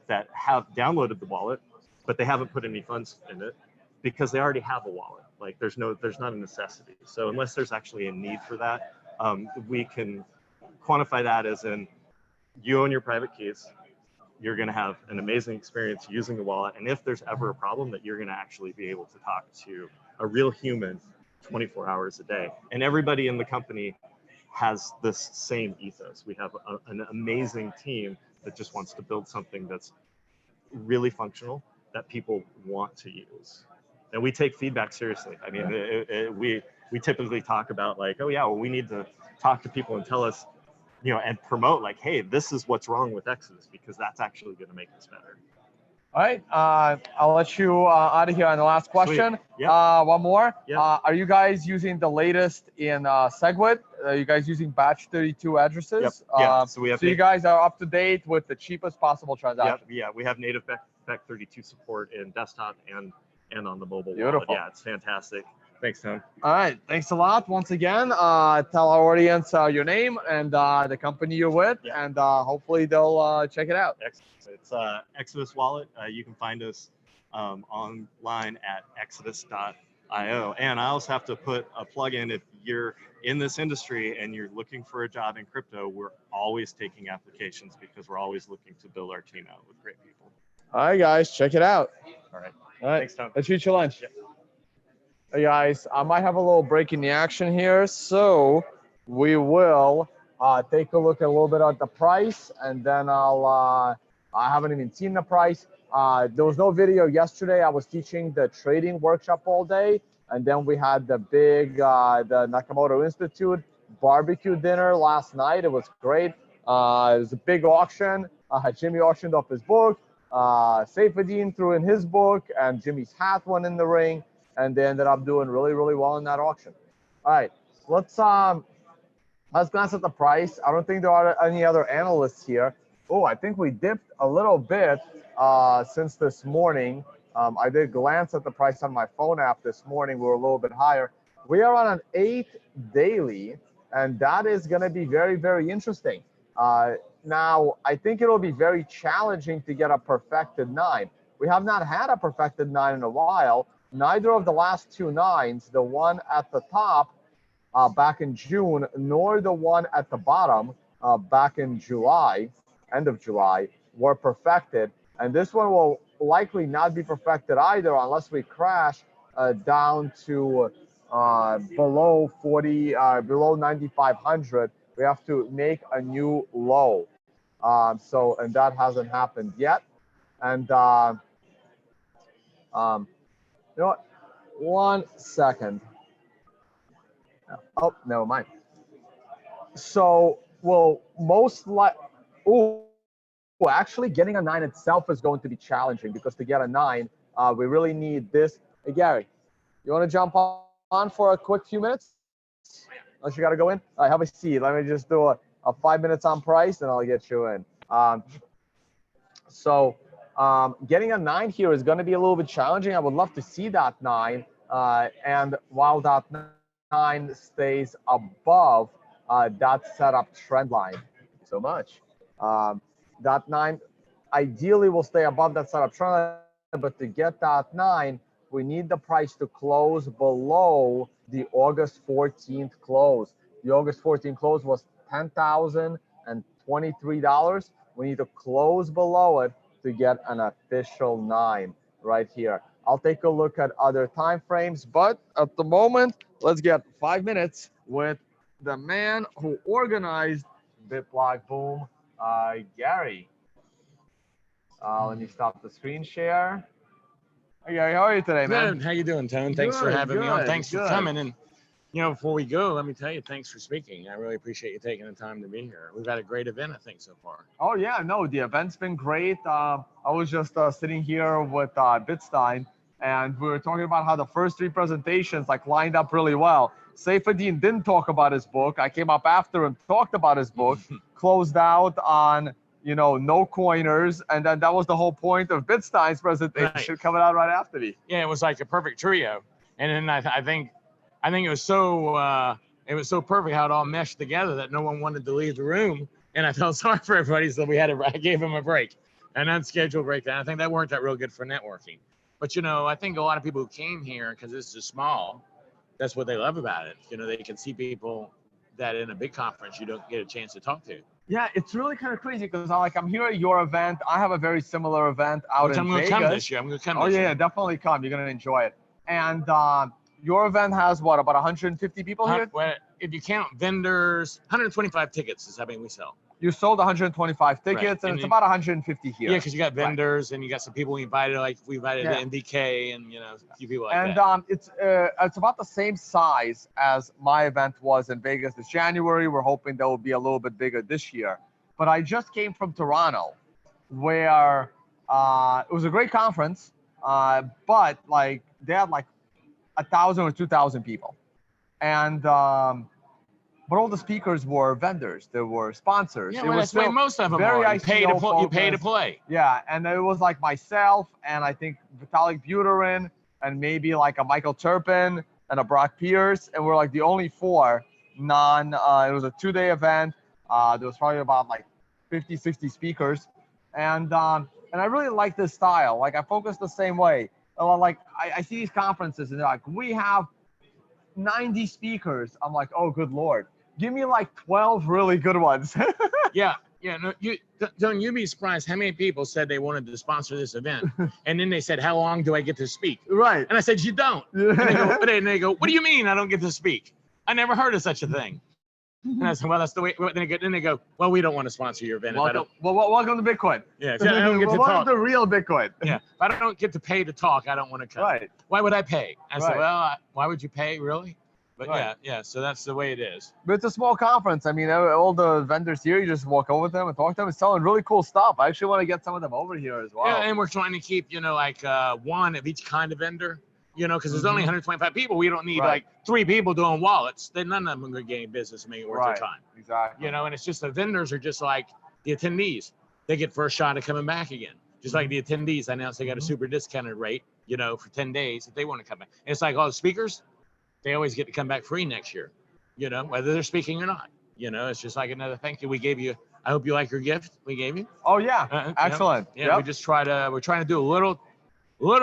S4: that have downloaded the wallet, but they haven't put any funds in it because they already have a wallet. Like there's not a necessity. So unless there's actually a need for that, we can quantify that as in, you own your private keys, you're going to have an amazing experience using the wallet. And if there's ever a problem, that you're going to actually be able to talk to a real human 24 hours a day. And everybody in the company has this same ethos. We have an amazing team that just wants to build something that's really functional, that people want to use. And we take feedback seriously. I mean, we typically talk about like, oh yeah, well, we need to talk to people and tell us, and promote like, hey, this is what's wrong with Exodus, because that's actually going to make this better.
S1: All right, I'll let you out of here on the last question.
S4: Yeah.
S1: One more.
S4: Yeah.
S1: Are you guys using the latest in SegWit? Are you guys using batch 32 addresses?
S4: Yep. Yeah. So
S1: you guys are up to date with the cheapest possible transaction.
S4: Yep. Yeah, we have native Bech32 support in desktop and on the mobile
S1: Beautiful.
S4: wallet. Yeah, it's fantastic. Thanks, Tom.
S1: All right, thanks a lot once again. Tell our audience your name and the company you're with, and hopefully they'll check it out.
S4: It's Exodus Wallet. You can find us online at exodus.io. And I also have to put a plug in, if you're in this industry and you're looking for a job in crypto, we're always taking applications because we're always looking to build our team out with great people.
S1: All right, guys, check it out.
S4: All right.
S1: Thanks,
S4: Tom.
S1: Let's eat your lunch.
S4: Yep.
S1: Hey guys, I might have a little break in the action here, so we will take a look at a little bit at the price, and then I haven't even seen the price. There was no video yesterday. I was teaching the trading workshop all day, and then we had the big the Nakamoto Institute barbecue dinner last night. It was great. It was a big auction. Jimmy auctioned off his book. Saifedean threw in his book, and Jimmy's hat went in the ring. And they ended up doing really, really well in that auction. All right, let's glance at the price. I don't think there are any other analysts here. Oh, I think we dipped a little bit since this morning. I did glance at the price on my phone app this morning. We were a little bit higher. We are on an 8 daily, and that is going to be very, very interesting. Now, I think it'll be very challenging to get a perfected 9. We have not had a perfected 9 in a while. Neither of the last 2 9s, the one at the top back in June, nor the one at the bottom back in July, end of July, were perfected. And this one will likely not be perfected either unless we crash down to below 40, below 9,500. We have to make a new low. And that hasn't happened yet. And you know what? 1 second. Oh, never mind. So, well, most likely, actually getting a 9 itself is going to be challenging because to get a 9, we really need this. Hey, Gary, you want to jump on for a quick few minutes? Unless you got to go in? I have a seat. Let me just do a 5 minutes on price and I'll get you in. Getting a 9 here is going to be a little bit challenging. I would love to see that 9. And while that 9 stays above that setup trend line. Thank you so much. That 9 ideally will stay above that setup trend line, but to get that 9, we need the price to close below the August 14th close. The August 14th close was $10,023. We need to close below it to get an official 9 right here. I'll take a look at other time frames, but at the moment, let's get 5 minutes with the man who organized BitBlock Boom, Gary. Let me stop the screen share. Hey, Gary, how are you today, man?
S5: Good. How you doing, Tone? Thanks for having me on. Thanks for coming. And before we go, let me tell you, thanks for speaking. I really appreciate you taking the time to be here. We've had a great event, I think, so far.
S1: Oh yeah, no, the event's been great. I was just sitting here with Bitstein, and we were talking about how the first 3 presentations lined up really well. Saifedean didn't talk about his book. I came up after him, talked about his book, closed out on no coiners, and then that was the whole point of Bitstein's presentation coming out right after me.
S5: Yeah, it was like a perfect trio, and then I think it was so perfect how it all meshed together that no one wanted to leave the room, and I felt sorry for everybody, so I gave them a break, an unscheduled break. And I think that worked out real good for networking. But I think a lot of people who came here because this is small, that's what they love about it. They can see people that in a big conference you don't get a chance to talk to.
S1: Yeah, it's really kind of crazy because I'm here at your event. I have a very similar event out in Vegas.
S5: I'm going to come this year. I'm going to come this year.
S1: Oh yeah, definitely come. You're going to enjoy it. And your event has what, about 150 people here?
S5: Well, if you count vendors, 125 tickets is how many we sell.
S1: You sold 125 tickets, and it's about 150 here.
S5: Yeah, because you got vendors and you got some people we invited, we invited the MDK and a few people like that.
S1: And it's about the same size as my event was in Vegas this January. We're hoping that will be a little bit bigger this year. But I just came from Toronto, where it was a great conference, but they had 1,000 or 2,000 people, and but all the speakers were vendors. They were sponsors.
S5: Yeah, that's why most of them are. You pay to play.
S1: Yeah, and it was myself and I think Vitalik Buterin and maybe a Michael Turpin and a Brock Pierce, and we're the only 4 it was a 2-day event. There was probably about 50, 60 speakers, and I really like this style. I focus the same way. I see these conferences and they're we have 90 speakers. I'm oh, good Lord. Give me 12 really good ones.
S5: Yeah. No, you'd be surprised how many people said they wanted to sponsor this event. And then they said, how long do I get to speak?
S1: Right.
S5: And I said, you don't. And they go, what do you mean I don't get to speak? I never heard of such a thing. And I said, well, that's the way. Then they go, well, we don't want to sponsor your event.
S1: Welcome to Bitcoin.
S5: Yeah, if I don't get to
S1: welcome
S5: talk.
S1: to real Bitcoin.
S5: Yeah, if I don't get to pay to talk, I don't want to come.
S1: Right.
S5: Why would I pay? I said, well, why would you pay, really? But yeah, so that's the way it is.
S1: But it's a small conference. I mean, all the vendors here, you just walk over with them and talk to them. It's selling really cool stuff. I actually want to get some of them over here as well.
S5: Yeah, and we're trying to keep, one of each kind of vendor. You know, because there's only 125 people. We don't need
S1: Right.
S5: like 3 people doing wallets. Then none of them are going to get any business and make it worth
S1: Right.
S5: their time.
S1: Exactly.
S5: You know, and it's just the vendors are just like the attendees. They get first shot at coming back again. Just like the attendees announced they got a super discounted rate, you know, for 10 days if they want to come back. And it's like all the speakers, they always get to come back free next year, you know, whether they're speaking or not. You know, it's just like another thank you we gave you. I hope you like your gift we gave you.
S1: Oh yeah.
S5: Yeah.
S1: Excellent.
S5: Yeah, we just we're trying to do a little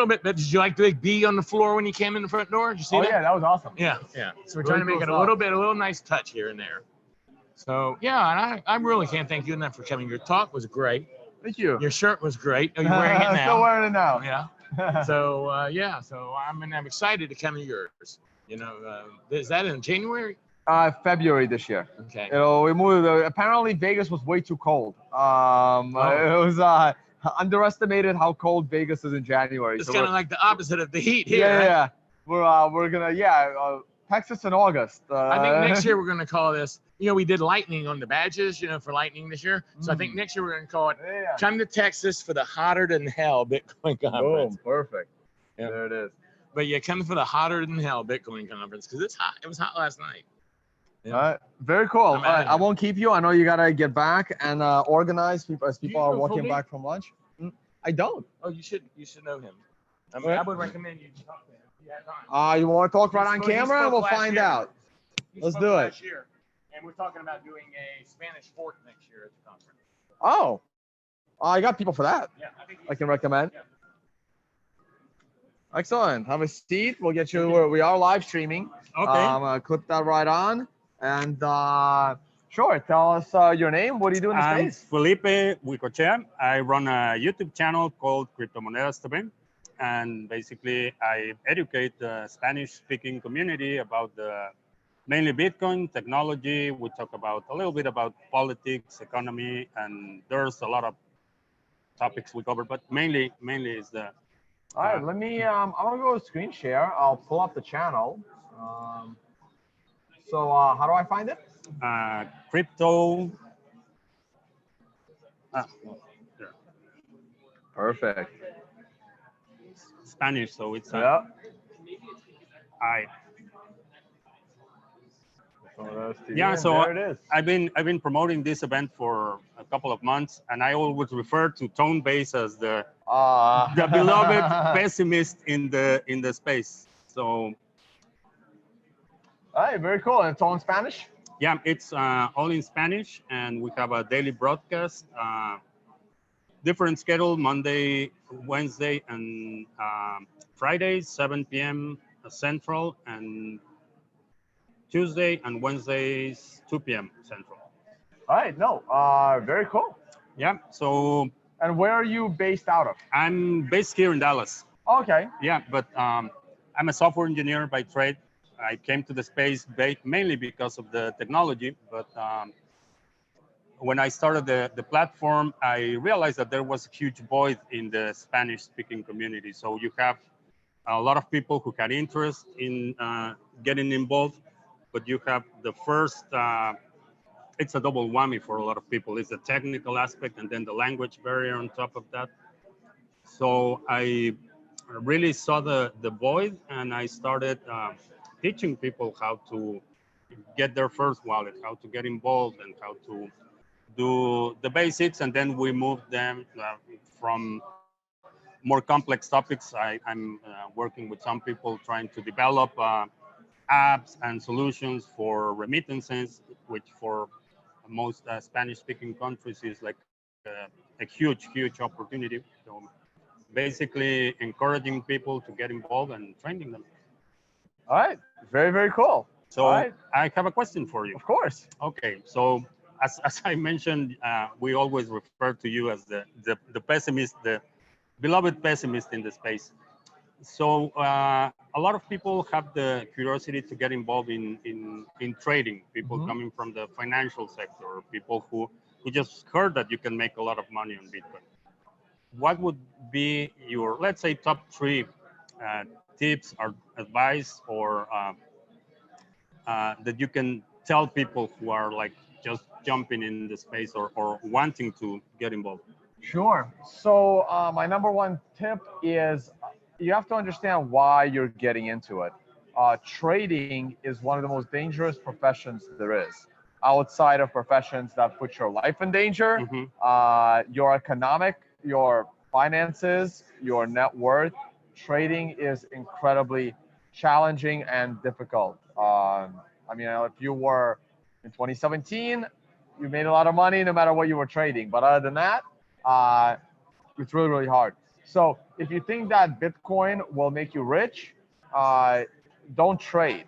S5: bit. But did you like the big B on the floor when you came in the front door? Did you see
S1: Oh
S5: that?
S1: yeah, that was awesome.
S5: Yeah, yeah. So we're
S1: Really
S5: trying to make
S1: cool
S5: it
S1: stuff.
S5: a little nice touch here and there. So yeah, and I really can't thank you enough for coming. Your talk was great.
S1: Thank you.
S5: Your shirt was great. Oh, you're wearing it
S1: I'm
S5: now.
S1: still wearing it now.
S5: Yeah. So yeah, so I'm excited to come to yours. You know, is that in January?
S1: February this year.
S5: Okay.
S1: We moved. Apparently, Vegas was way too cold. It was underestimated how cold Vegas is in January.
S5: It's
S1: So
S5: kind of like the opposite of the heat here.
S1: yeah,
S5: right?
S1: yeah. We're gonna Texas in August.
S5: I think next year we're going to call this. You know, we did lightning on the badges. You know, for lightning this year. So I think next year we're going to call it
S1: Yeah.
S5: "Come to Texas for the hotter than hell Bitcoin conference."
S1: Boom. Perfect.
S5: Yeah.
S1: There it is.
S5: But yeah, come for the hotter than hell Bitcoin conference because it's hot. It was hot last night. Yeah.
S1: All right. Very cool.
S5: I'm
S1: All right,
S5: outta
S1: I
S5: here.
S1: won't keep you. I know you gotta get back and organize people as people
S5: you
S1: are
S5: know
S1: walking
S5: Fully?
S1: back from lunch. I don't.
S5: Oh, you should know him. I mean,
S1: Okay.
S5: I would recommend you talk to him if you had time.
S1: You want to talk right
S5: He
S1: on
S5: spoke- he
S1: camera, and
S5: spoke
S1: we'll
S5: last
S1: find
S5: year.
S1: out.
S5: He
S1: Let's
S5: spoke
S1: do it.
S5: last year, and we're talking about doing a Spanish fort next year at the conference.
S1: Oh, I got people for that.
S5: Yeah, I think
S1: I can recommend.
S5: Yeah.
S1: Excellent. Have a seat. We'll get you. We are live streaming.
S6: Okay.
S1: Clip that right on. And sure, tell us your name. What do you do in the
S6: I'm
S1: space?
S6: Felipe Huicochea. I run a YouTube channel called Criptomonedas TV. And basically, I educate the Spanish-speaking community about mainly Bitcoin, technology. We talk about a little bit about politics, economy, and there's a lot of topics we cover, but mainly is the
S1: All right, let me. I'm gonna go to screen share. I'll pull up the channel. So how do I find it?
S6: crypto. There.
S1: Perfect.
S6: Spanish, so it's
S1: Yeah.
S6: I.
S1: Yeah.
S6: So
S1: there it is.
S6: I've been promoting this event for a couple of months, and I always refer to Tonebase as the beloved pessimist in the space. So
S1: All right, very cool. And it's all in Spanish.
S6: yeah, it's all in Spanish, and we have a daily broadcast, different schedule: Monday, Wednesday, and Fridays, 7 p.m. Central, and Tuesday and Wednesdays, 2 p.m. Central.
S1: All right, no, very cool.
S6: Yeah, so
S1: And where are you based out of?
S6: I'm based here in Dallas.
S1: Okay.
S6: Yeah, but I'm a software engineer by trade. I came to the space mainly because of the technology, but when I started the platform, I realized that there was a huge void in the Spanish-speaking community. So you have a lot of people who had interest in getting involved, but you have the first, it's a double whammy for a lot of people. It's the technical aspect and then the language barrier on top of that. So I really saw the void, and I started teaching people how to get their first wallet, how to get involved, and how to do the basics. And then we moved them from more complex topics. I'm working with some people trying to develop apps and solutions for remittances, which for most Spanish-speaking countries is like a huge opportunity. So basically encouraging people to get involved and training them.
S1: All right. Very, very cool.
S6: So
S1: All right.
S6: I have a question for you.
S1: Of course.
S6: Okay, so as I mentioned, we always refer to you as the pessimist, the beloved pessimist in the space. So a lot of people have the curiosity to get involved in trading. People coming from the financial sector, or people who just heard that you can make a lot of money on Bitcoin. What would be your, let's say, top 3 tips or advice, or that you can tell people who are like just jumping in the space or wanting to get involved?
S1: Sure. So my number one tip is you have to understand why you're getting into it. Trading is one of the most dangerous professions there is. Outside of professions that put your life in danger,
S6: Mhm.
S1: your finances, your net worth, trading is incredibly challenging and difficult. I mean, if you were in 2017, you made a lot of money no matter what you were trading. But other than that, uh, it's really, really hard. So if you think that Bitcoin will make you rich, uh, don't trade.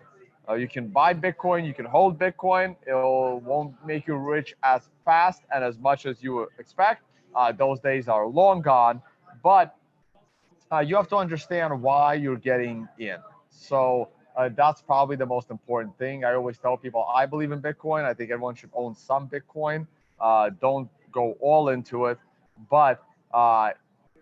S1: You can buy Bitcoin, you can hold Bitcoin. It won't make you rich as fast and as much as you expect. Those days are long gone. But you have to understand why you're getting in. So that's probably the most important thing. I always tell people I believe in Bitcoin. I think everyone should own some Bitcoin. Don't go all into it. But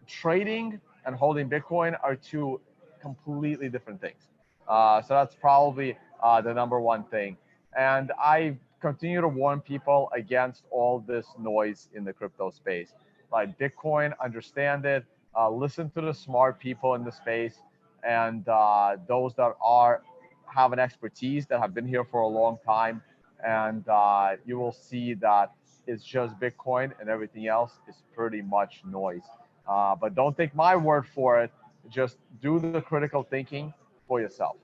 S1: trading and holding Bitcoin are two completely different things. So that's probably the number one thing. And I continue to warn people against all this noise in the crypto space. Like Bitcoin, understand it, listen to the smart people in the space, and those that are have an expertise that have been here for a long time, and you will see that it's just Bitcoin and everything else is pretty much noise. But don't take my word for it. Just do the critical thinking for yourself.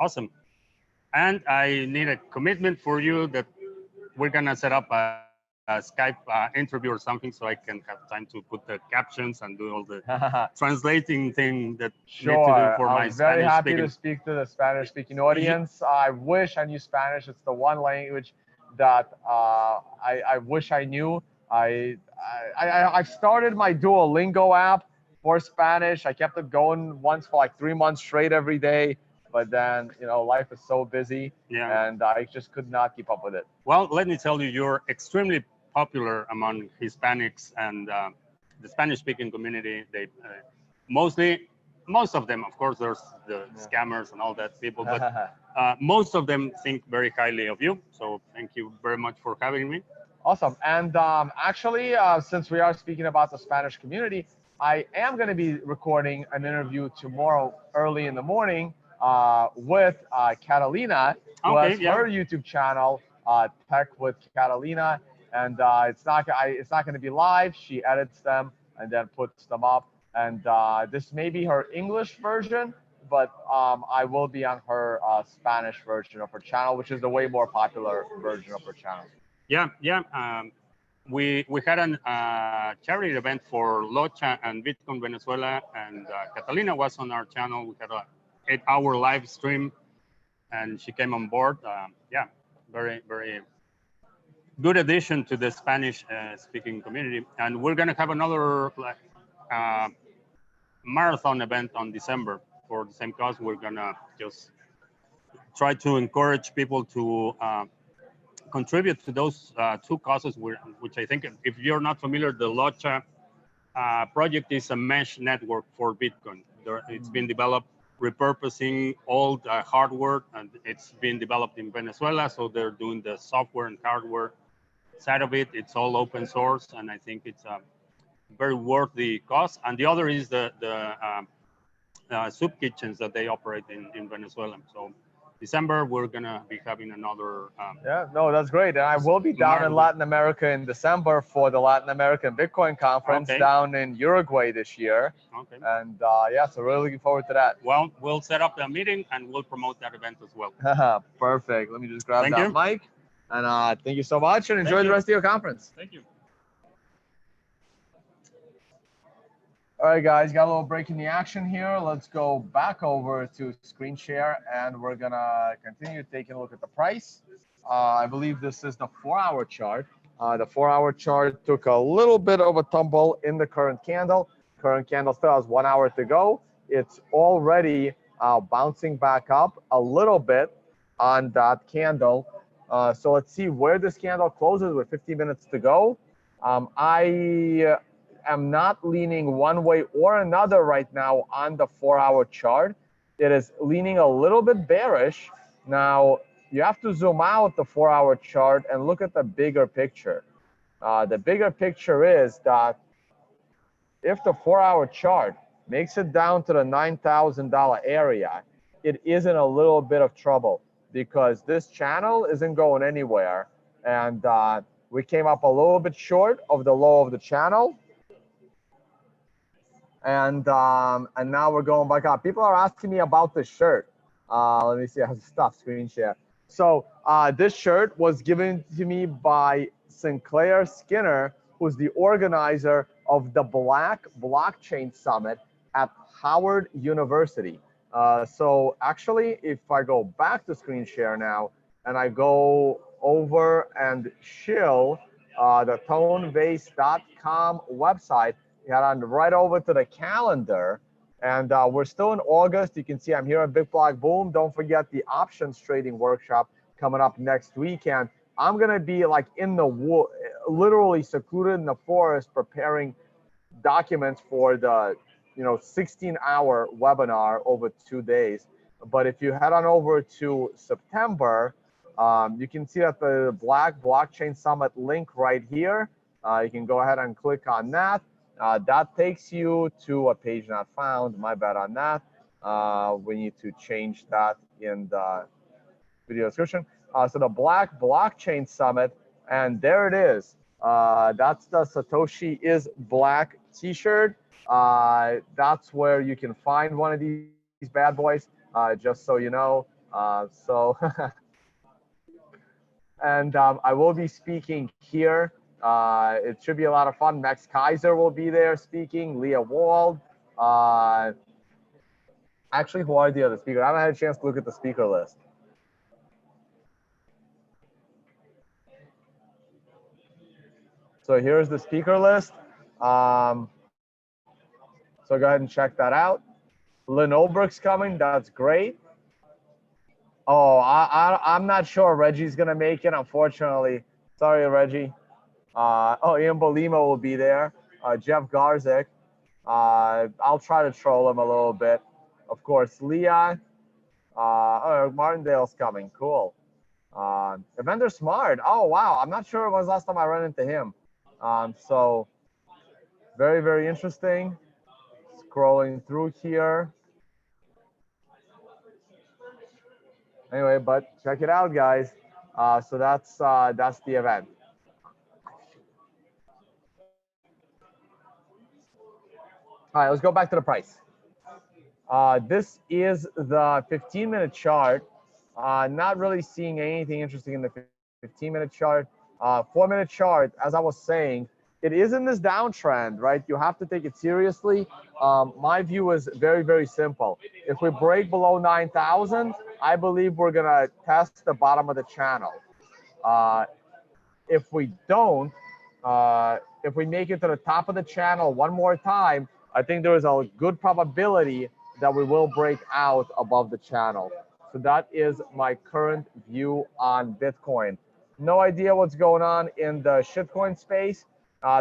S6: Awesome. And I need a commitment for you that we're gonna set up a Skype interview or something so I can have time to put the captions and do all the translating thing that need to do
S1: Sure.
S6: for my
S1: I'm very
S6: Spanish
S1: happy
S6: speaking.
S1: to speak to the Spanish speaking audience. I wish I knew Spanish. It's the one language that I wish I knew. I've started my Duolingo app for Spanish. I kept it going once for like 3 months straight every day, but then life is so busy,
S6: Yeah.
S1: and I just could not keep up with it.
S6: Well, let me tell you, you're extremely popular among Hispanics and the Spanish-speaking community. They most of them, of course, there's the scammers and all that people, but most of them think very highly of you. So thank you very much for having me.
S1: Awesome. And actually, since we are speaking about the Spanish community, I am going to be recording an interview tomorrow early in the morning with Catalina, who
S6: Okay,
S1: has
S6: yeah.
S1: her YouTube channel, Tech with Catalina. And it's not going to be live. She edits them and then puts them up. And this may be her English version, but I will be on her Spanish version of her channel, which is the way more popular version of her channel.
S6: Yeah, yeah. We had a charity event for Locha and Bitcoin Venezuela, and Catalina was on our channel. We had a 8-hour live stream, and she came on board. Yeah, very, very good addition to the Spanish speaking community. And we're gonna have another marathon event on December for the same cause. We're gonna just try to encourage people to contribute to those two causes, which I think, if you're not familiar, the Locha project is a mesh network for Bitcoin. It's been developed repurposing old hardware, and it's been developed in Venezuela. So they're doing the software and hardware side of it. It's all open source, and I think it's a very worthy cause. And the other is the soup kitchens that they operate in Venezuela. So December, we're gonna be having another.
S1: Yeah, no, that's great. And I will be down in Latin America in December for the Latin American Bitcoin Conference down in Uruguay this year.
S6: Okay.
S1: And yeah, so really looking forward to that.
S6: Well, we'll set up a meeting and we'll promote that event as well.
S1: Perfect. Let me just grab
S6: Thank
S1: that
S6: you.
S1: mic. And thank you so much, and enjoy
S6: Thank
S1: the
S6: you.
S1: rest of your conference.
S6: Thank you.
S1: All right, guys, got a little break in the action here. Let's go back over to screen share, and we're gonna continue taking a look at the price. I believe this is the 4-hour chart. The 4-hour chart took a little bit of a tumble in the current candle. Current candle still has 1 hour to go. It's already bouncing back up a little bit on that candle. So let's see where this candle closes with 50 minutes to go. I am not leaning one way or another right now on the 4-hour chart. It is leaning a little bit bearish. Now, you have to zoom out the 4-hour chart and look at the bigger picture. The bigger picture is that if the 4-hour chart makes it down to the $9,000 area, it is in a little bit of trouble because this channel isn't going anywhere. And we came up a little bit short of the low of the channel. And now we're going back up. People are asking me about the shirt. Let me see, I have to stop screen share. So this shirt was given to me by Sinclair Skinner, who's the organizer of the Black Blockchain Summit at Howard University. So actually, if I go back to screen share now, and I go over and shill the tonebase.com website, head on right over to the calendar, and we're still in August. You can see I'm here at Big Block Boom. Don't forget the options trading workshop coming up next weekend. I'm gonna be like in the wood, literally secluded in the forest, preparing documents for the 16-hour webinar over 2 days. But if you head on over to September, you can see that the Black Blockchain Summit link right here. You can go ahead and click on that. That takes you to a page not found. My bad on that. We need to change that in the video description. So the Black Blockchain Summit, and there it is. That's the Satoshi is Black t-shirt. That's where you can find one of these bad boys, just so you know. And I will be speaking here. It should be a lot of fun. Max Kaiser will be there speaking, Leah Wald. Actually, who are the other speakers? I haven't had a chance to look at the speaker list. So here's the speaker list. So go ahead and check that out. Lynn Olbricht's coming. That's great. Oh, I'm not sure Reggie's going to make it, unfortunately. Sorry, Reggie. Ian Bolima will be there. Jeff Garzik. I'll try to troll him a little bit. Of course, Leah. Martindale's coming. Cool. Evander Smart. Oh, wow. I'm not sure when was the last time I ran into him. So very, very interesting. Scrolling through here. Anyway, but check it out, guys. So that's the event. All right, let's go back to the price. This is the 15-minute chart. Not really seeing anything interesting in the 15-minute chart. 4-minute chart, as I was saying, it is in this downtrend, right? You have to take it seriously. My view is very, very simple. If we break below 9,000, I believe we're gonna test the bottom of the channel. If we don't, if we make it to the top of the channel one more time, I think there is a good probability that we will break out above the channel. So that is my current view on Bitcoin. No idea what's going on in the shitcoin space.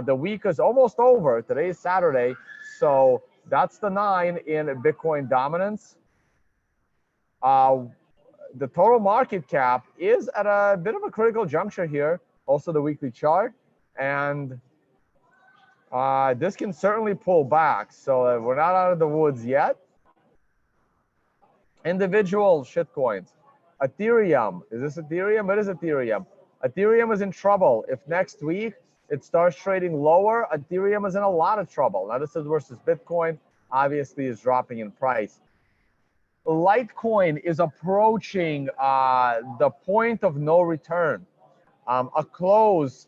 S1: The week is almost over. Today is Saturday. So that's the 9 in Bitcoin dominance. The total market cap is at a bit of a critical juncture here. Also the weekly chart. And this can certainly pull back. So we're not out of the woods yet. Individual shitcoins. Ethereum. Is this Ethereum? It is Ethereum. Ethereum is in trouble. If next week it starts trading lower, Ethereum is in a lot of trouble. Now this is versus Bitcoin, obviously is dropping in price. Litecoin is approaching the point of no return. A close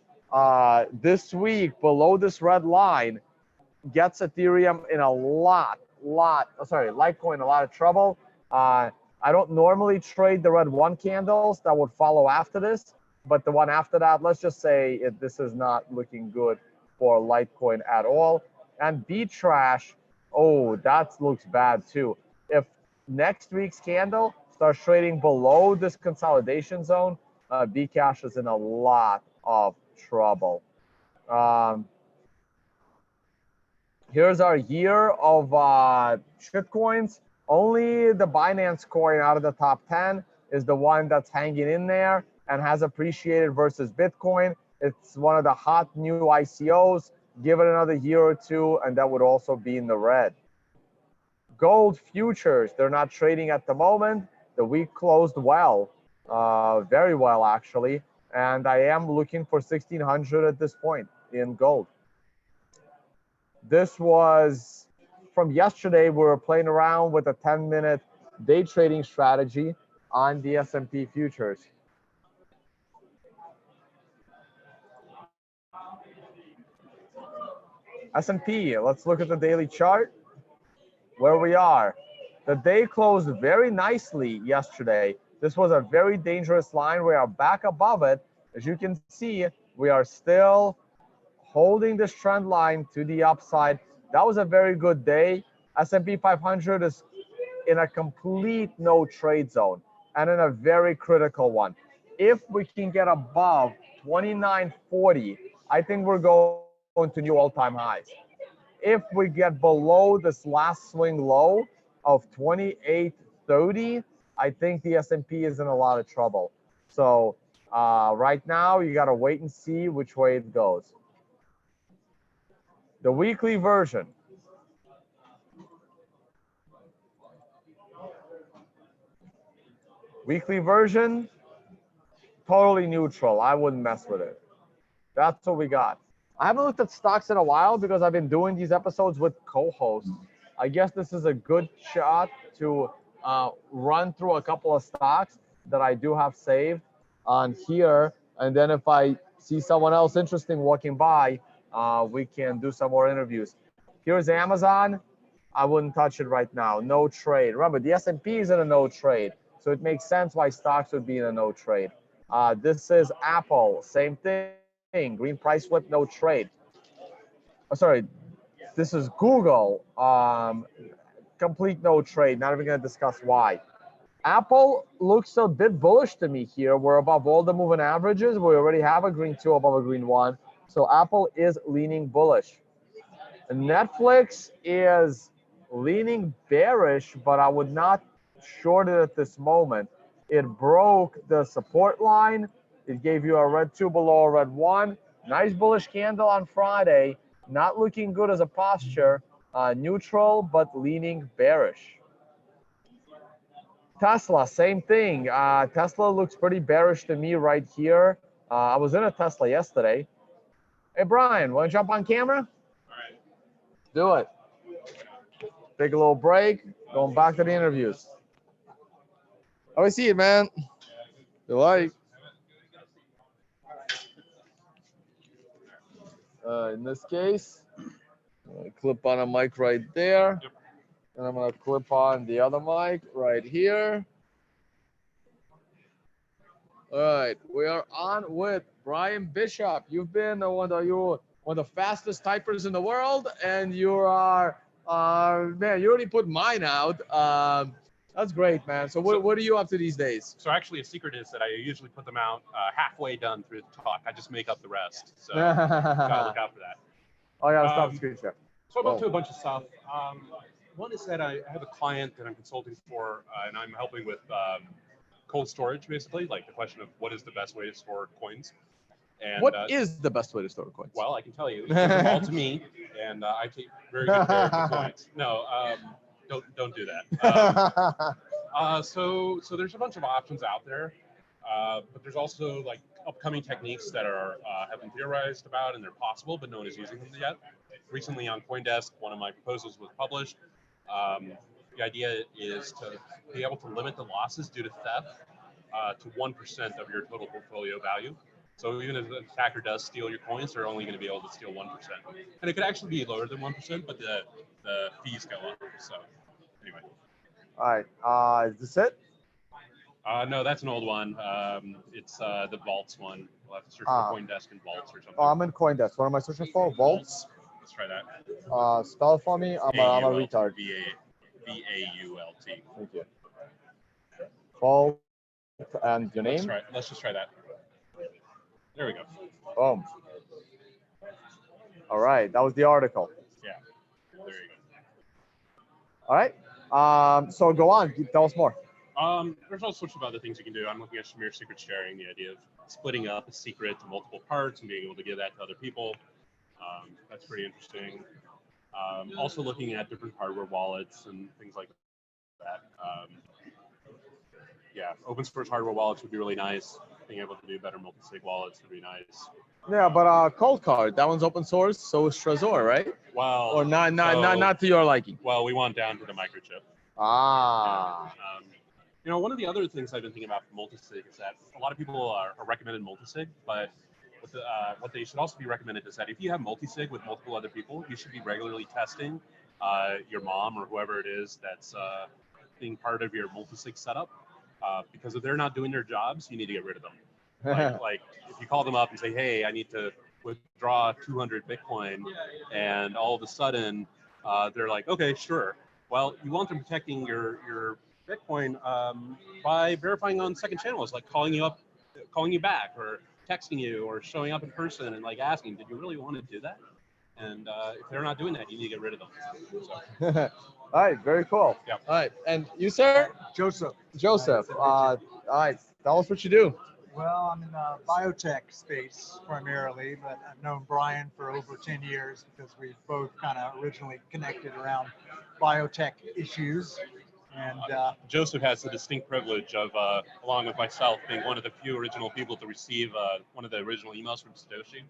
S1: this week below this red line gets Ethereum in Litecoin in a lot of trouble. I don't normally trade the red 1 candles that would follow after this, but the one after that, let's just say this is not looking good for Litecoin at all. And Btrash, oh, that looks bad too. If next week's candle starts trading below this consolidation zone, Bcash is in a lot of trouble. Here's our year of shitcoins. Only the Binance coin out of the top 10 is the one that's hanging in there and has appreciated versus Bitcoin. It's one of the hot new ICOs. Give it another year or two, and that would also be in the red. Gold futures, they're not trading at the moment. The week closed well, very well actually. And I am looking for 1600 at this point in gold. This was from yesterday. We were playing around with a 10-minute day trading strategy on the S&P futures. S&P, let's look at the daily chart where we are. The day closed very nicely yesterday. This was a very dangerous line. We are back above it. As you can see, we are still holding this trend line to the upside. That was a very good day. S&P 500 is in a complete no trade zone and in a very critical one. If we can get above 2940, I think we're going to new all-time highs. If we get below this last swing low of 2830, I think the S&P is in a lot of trouble. So right now, you got to wait and see which way it goes. The weekly version. Weekly version, totally neutral. I wouldn't mess with it. That's what we got. I haven't looked at stocks in a while because I've been doing these episodes with co-hosts. I guess this is a good shot to run through a couple of stocks that I do have saved on here. And then if I see someone else interesting walking by, we can do some more interviews. Here's Amazon. I wouldn't touch it right now. No trade. Remember, the S&P is in a no trade. So it makes sense why stocks would be in a no trade. This is Apple. Same thing. Green price flip, no trade. Oh, sorry, this is Google. Complete no trade. Not even going to discuss why. Apple looks a bit bullish to me here. We're above all the moving averages. We already have a green 2 above a green 1. So Apple is leaning bullish. Netflix is leaning bearish, but I would not short it at this moment. It broke the support line. It gave you a red 2 below a red 1. Nice bullish candle on Friday. Not looking good as a posture. Neutral, but leaning bearish. Tesla, same thing. Tesla looks pretty bearish to me right here. I was in a Tesla yesterday. Hey, Brian, want to jump on camera?
S7: All right.
S1: Do it. Take a little break. Going back to the interviews. How I see it, man. You like? In this case, I'm gonna clip on a mic right there.
S7: Yep.
S1: And I'm gonna clip on the other mic right here. All right, we are on with Brian Bishop. You've been one of the fastest typers in the world, and you are, man, you already put mine out. That's great, man. So what are you up to these days?
S7: So actually, a secret is that I usually put them out halfway done through the talk. I just make up the rest. So gotta look out for that.
S1: I gotta stop the screen share.
S7: So I'm up to a bunch of stuff. One is that I have a client that I'm consulting for, and I'm helping with cold storage, basically, like the question of what is the best way to store coins. And
S1: What is the best way to store coins?
S7: Well, I can tell you, you give them all to me, and I take very good care of the coins. No, don't do that. So there's a bunch of options out there, but there's also like upcoming techniques that are have been theorized about and they're possible, but no one is using them yet. Recently on CoinDesk, one of my proposals was published. The idea is to be able to limit the losses due to theft to 1% of your total portfolio value. So even if an attacker does steal your coins, they're only going to be able to steal 1%. And it could actually be lower than 1%, but the fees go up. So anyway.
S1: All right. Is this it?
S7: No, that's an old one. It's the Vaults one. We'll have to search for CoinDesk and Vaults or something.
S1: Oh, I'm in CoinDesk. What am I searching for? Vaults?
S7: Let's try that.
S1: Spell it for me. I'm a retard.
S7: V-A-U-L-T.
S1: Thank you. Vault and your name?
S7: Let's just try that. There we go.
S1: Boom. All right. That was the article.
S7: Yeah. There you go.
S1: All right. So go on. Tell us more.
S7: There's all sorts of other things you can do. I'm looking at Shamir secret sharing, the idea of splitting up a secret to multiple parts and being able to give that to other people. That's pretty interesting. Also looking at different hardware wallets and things like that. Yeah, open source hardware wallets would be really nice. Being able to do better multi-sig wallets would be nice.
S1: Yeah, but Cold Card, that one's open source, so is Trezor, right?
S7: Well,
S1: Or not
S7: so-
S1: to your liking.
S7: Well, we want down to the microchip.
S1: Ah.
S7: You know, one of the other things I've been thinking about for multisig is that a lot of people are recommended multisig, but what they should also be recommended is that if you have multisig with multiple other people, you should be regularly testing your mom or whoever it is that's being part of your multisig setup. Because if they're not doing their jobs, you need to get rid of them. Like if you call them up and say, hey, I need to withdraw 200 Bitcoin, and all of a sudden they're like, okay, sure. Well, you want them protecting your Bitcoin by verifying on second channels, like calling you back, or texting you, or showing up in person and like asking, did you really want to do that? And if they're not doing that, you need to get rid of them. So,
S1: All right, very cool.
S7: Yeah.
S1: All right, and you, sir?
S8: Joseph.
S1: Joseph. All right, tell us what you do.
S8: Well, I'm in the biotech space primarily, but I've known Brian for over 10 years because we both kind of originally connected around biotech issues. And
S7: Joseph has the distinct privilege of, along with myself, being one of the few original people to receive one of the original emails from Satoshi.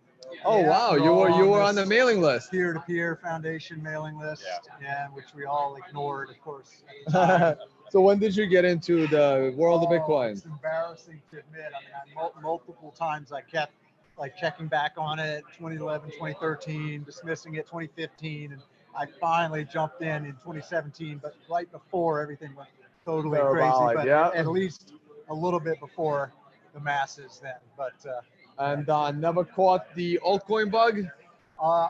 S1: Oh
S8: Yeah,
S1: wow,
S8: we're
S1: you
S8: all
S1: were
S8: on
S1: on the
S8: this
S1: mailing list.
S8: peer-to-peer foundation mailing list,
S7: Yeah.
S8: which we all ignored, of course, at the time.
S1: So when did you get into the world of Bitcoin?
S8: It's embarrassing to admit. I mean, multiple times I kept like checking back on it, 2011, 2013, dismissing it, 2015, and I finally jumped in 2017, but right before everything went totally crazy,
S1: Parabolic,
S8: but
S1: yeah.
S8: at least a little bit before the masses then. But
S1: And never caught the altcoin bug?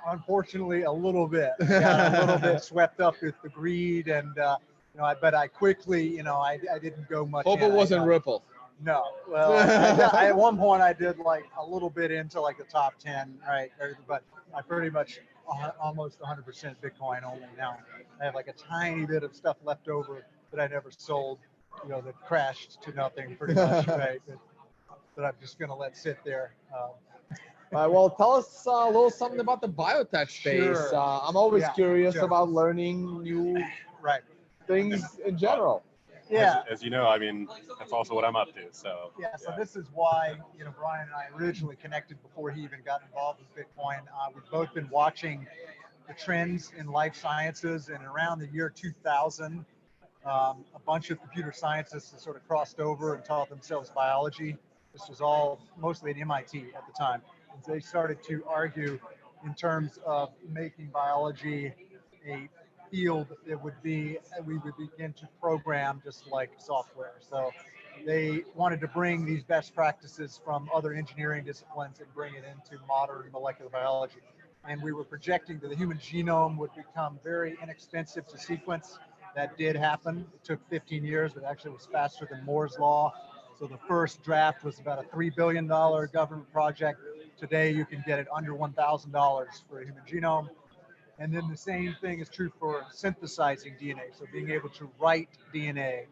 S8: unfortunately, a little bit. Got a little bit swept up with the greed, and but I quickly, I didn't go much.
S1: Hope
S8: in.
S1: it wasn't Ripple.
S8: No. Well, at one point I did like a little bit into like the top 10, right? But I pretty much almost 100% Bitcoin only now. I have like a tiny bit of stuff left over that I never sold, that crashed to nothing pretty much, right? That I'm just going to let sit there.
S1: All right, well, tell us a little something about the biotech space.
S8: Sure.
S1: I'm always
S8: Yeah,
S1: curious
S8: sure.
S1: about learning new
S8: Right.
S1: things in general.
S8: Yeah.
S7: As you know, I mean, that's also what I'm up to. So.
S8: Yeah, so this is why, Brian and I originally connected before he even got involved with Bitcoin. We've both been watching the trends in life sciences, and around the year 2000, a bunch of computer scientists sort of crossed over and taught themselves biology. This was all mostly at MIT at the time. And they started to argue in terms of making biology a field that we would begin to program just like software. So they wanted to bring these best practices from other engineering disciplines and bring it into modern molecular biology. And we were projecting that the human genome would become very inexpensive to sequence. That did happen. It took 15 years, but actually was faster than Moore's Law. So the first draft was about a $3 billion government project. Today, you can get it under $1,000 for a human genome. And then the same thing is true for synthesizing DNA. So being able to write DNA,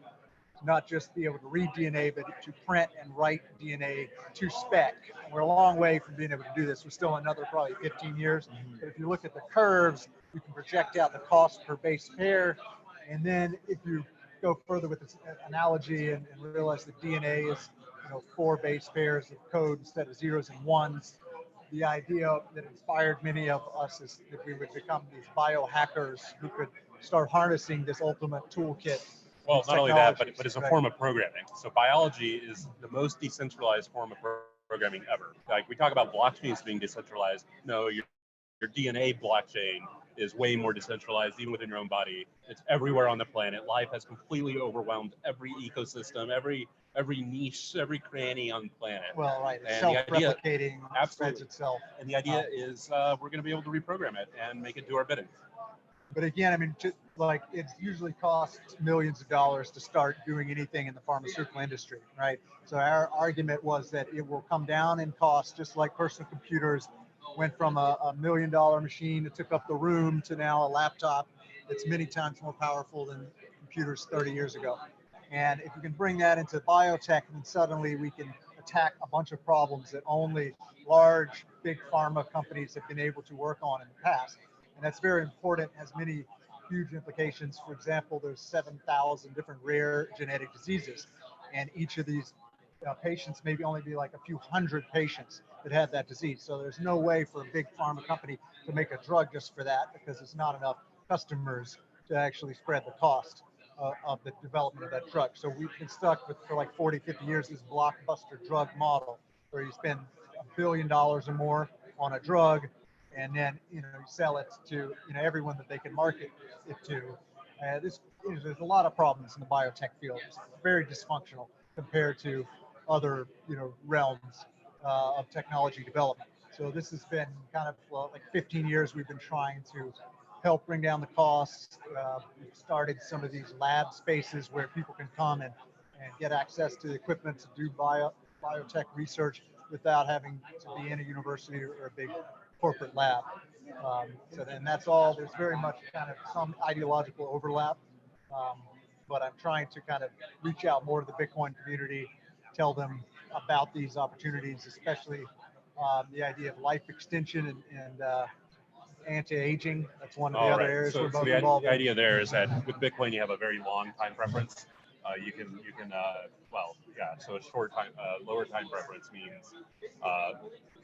S8: not just be able to read DNA, but to print and write DNA to spec. We're a long way from being able to do this. We're still another probably 15 years. But if you look at the curves, you can project out the cost per base pair. And then if you go further with this analogy and realize that DNA is 4 base pairs of code instead of zeros and ones, the idea that inspired many of us is that we would become these biohackers who could start harnessing this ultimate toolkit.
S7: Well, not only that, but it's a
S8: right?
S7: form of programming. So biology is the most decentralized form of programming ever. Like we talk about blockchains being decentralized. No, your DNA blockchain is way more decentralized, even within your own body. It's everywhere on the planet. Life has completely overwhelmed every ecosystem, every niche, every cranny on the planet.
S8: Well, right,
S7: And
S8: self-replicating,
S7: absolutely.
S8: spreads itself.
S7: And the idea is we're going to be able to reprogram it and make it do our bidding.
S8: But again, I mean, it usually costs millions of dollars to start doing anything in the pharmaceutical industry, right? So our argument was that it will come down in cost, just like personal computers went from a $1 million machine that took up the room to now a laptop that's many times more powerful than computers 30 years ago. And if you can bring that into biotech, then suddenly we can attack a bunch of problems that only large, big pharma companies have been able to work on in the past. And that's very important, has many huge implications. For example, there's 7,000 different rare genetic diseases, and each of these patients maybe only be like a few hundred patients that have that disease. So there's no way for a big pharma company to make a drug just for that, because there's not enough customers to actually spread the cost of the development of that drug. So we've been stuck with, for like 40, 50 years, this blockbuster drug model where you spend $1 billion or more on a drug, and then you sell it to everyone that they can market it to. There's a lot of problems in the biotech field. It's very dysfunctional compared to other realms of technology development. So this has been kind of like 15 years we've been trying to help bring down the costs. We've started some of these lab spaces where people can come and get access to the equipment to do biotech research without having to be in a university or a big corporate lab. So then that's all. There's very much kind of some ideological overlap, but I'm trying to kind of reach out more to the Bitcoin community, tell them about these opportunities, especially the idea of life extension and anti-aging. That's one of the other areas we're both involved in.
S7: The idea there is that with Bitcoin, you have a very long time preference. So a short time, lower time preference means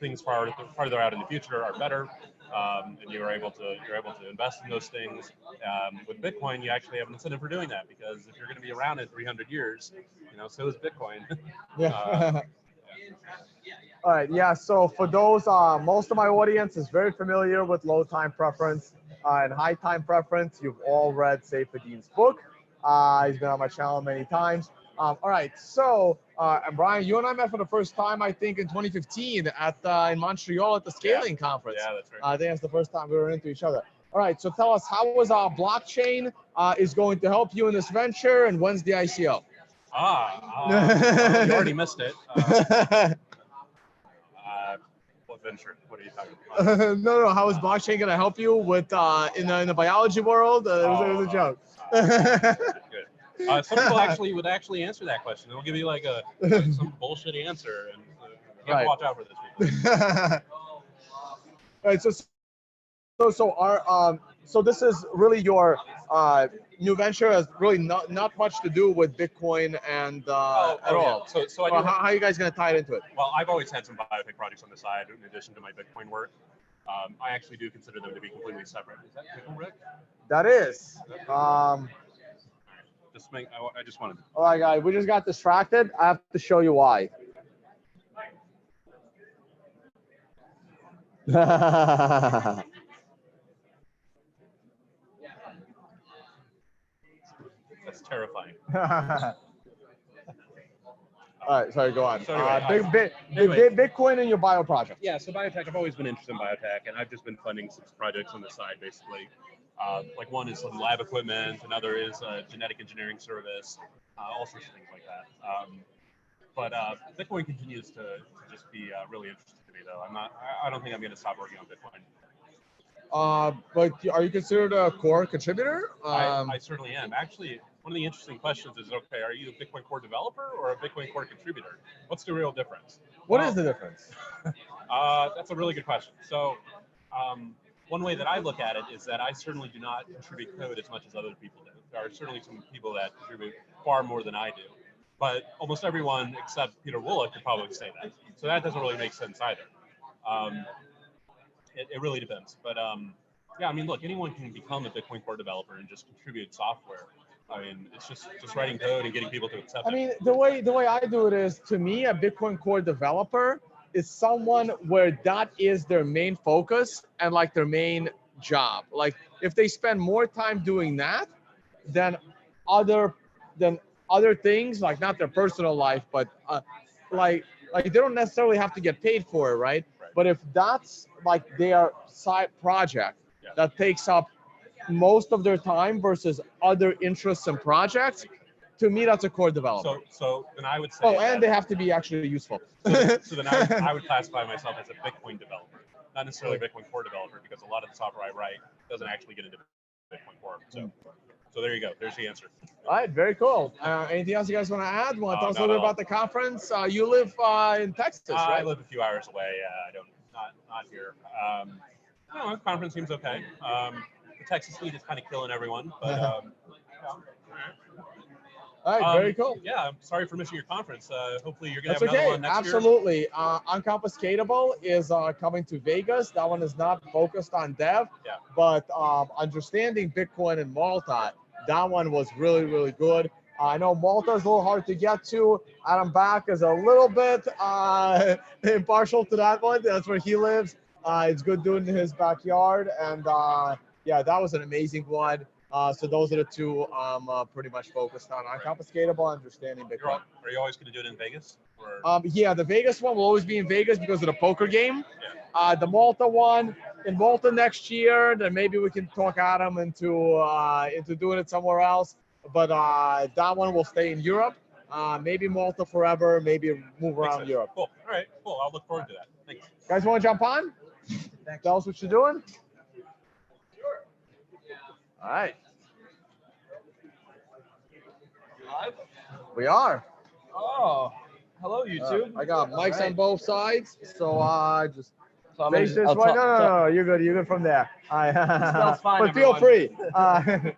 S7: things farther out in the future are better, and you're able to invest in those things. With Bitcoin, you actually have an incentive for doing that, because if you're going to be around in 300 years, so is Bitcoin.
S1: Yeah. All right. Yeah. So for those, most of my audience is very familiar with low time preference and high time preference. You've all read Saifedean's book. He's been on my channel many times. All right. So, and Brian, you and I met for the first time, I think, in 2015 in Montreal at the Scaling Conference.
S7: Yeah, that's right.
S1: I think that's the first time we were into each other. All right. So tell us, how was blockchain is going to help you in this venture, and when's the ICO?
S7: You already missed it. What venture? What are you talking about?
S1: No. How is blockchain going to help you with in the biology world? It was a joke.
S7: Good. Some people would actually answer that question. They'll give you like some bullshit answer, and you have to watch out for this people.
S1: All right. So this is really your new venture. Has really not much to do with Bitcoin and at all.
S7: So
S1: how are you guys going to tie it into it?
S7: Well, I've always had some biotech projects on the side in addition to my Bitcoin work. I actually do consider them to be completely separate. Is that Pickle Rick?
S1: That is.
S7: I just wanted to.
S1: All right, guys, we just got distracted. I have to show you why.
S7: That's terrifying.
S1: All right, sorry, go on.
S7: So anyway,
S1: Bitcoin and your bio project.
S7: Yeah, so biotech, I've always been interested in biotech, and I've just been funding some projects on the side, basically. Like one is some lab equipment, another is a genetic engineering service, all sorts of things like that. But Bitcoin continues to just be really interesting to me, though. I don't think I'm going to stop working on Bitcoin.
S1: But are you considered a core contributor?
S7: I certainly am. Actually, one of the interesting questions is, okay, are you a Bitcoin Core developer or a Bitcoin Core contributor? What's the real difference?
S1: What is the difference?
S7: That's a really good question. So one way that I look at it is that I certainly do not contribute code as much as other people do. There are certainly some people that contribute far more than I do. But almost everyone except Peter Wolak could probably say that. So that doesn't really make sense either. It really depends. But yeah, I mean, look, anyone can become a Bitcoin Core developer and just contribute software. I mean, it's just writing code and getting people to accept it.
S1: I mean, the way I do it is, to me, a Bitcoin Core developer is someone where that is their main focus and like their main job. Like if they spend more time doing that than other things, like not their personal life, but like they don't necessarily have to get paid for it, right? But if that's like their side project that takes up most of their time versus other interests and projects, to me, that's a core developer.
S7: So then I would say.
S1: Oh, and they have to be actually useful.
S7: So then I would classify myself as a Bitcoin developer, not necessarily a Bitcoin Core developer, because a lot of the software I write doesn't actually get into Bitcoin Core. So there you go. There's the answer.
S1: All right, very cool. Anything else you guys want to add? Want to tell us a little bit about the conference? You live in Texas, right?
S7: I live a few hours away. I don't, not here. No, the conference seems okay. The Texas heat is kind of killing everyone, but yeah.
S1: All right, very cool.
S7: Yeah, I'm sorry for missing your conference. Hopefully you're gonna
S1: That's
S7: have another
S1: okay.
S7: one next year.
S1: Absolutely. Unconfiscatable is coming to Vegas. That one is not focused on dev,
S7: Yeah.
S1: but understanding Bitcoin in Malta, that one was really, really good. I know Malta is a little hard to get to. Adam Back is a little bit impartial to that one. That's where he lives. It's good doing in his backyard. And yeah, that was an amazing one. So those are the two I'm pretty much focused on. Unconfiscatable, understanding Bitcoin.
S7: Are you always going to do it in Vegas? Or?
S1: Yeah, the Vegas one will always be in Vegas because of the poker game. The Malta one in Malta next year. Then maybe we can talk Adam into doing it somewhere else. But that one will stay in Europe. Maybe Malta forever. Maybe move around Europe.
S7: Cool. All right. Cool. I'll look forward to that. Thanks.
S1: Guys, want to jump on?
S8: Thanks.
S1: Tell us what you're doing. All right.
S9: Live?
S1: We are.
S9: Oh, hello YouTube.
S1: I got mics on both sides, so just
S9: So I'm
S1: face
S9: gonna-
S1: this
S9: I'll
S1: way.
S9: talk-
S1: No, you're good. You're good from there.
S9: Smells fine,
S1: but feel
S9: everyone.
S1: free.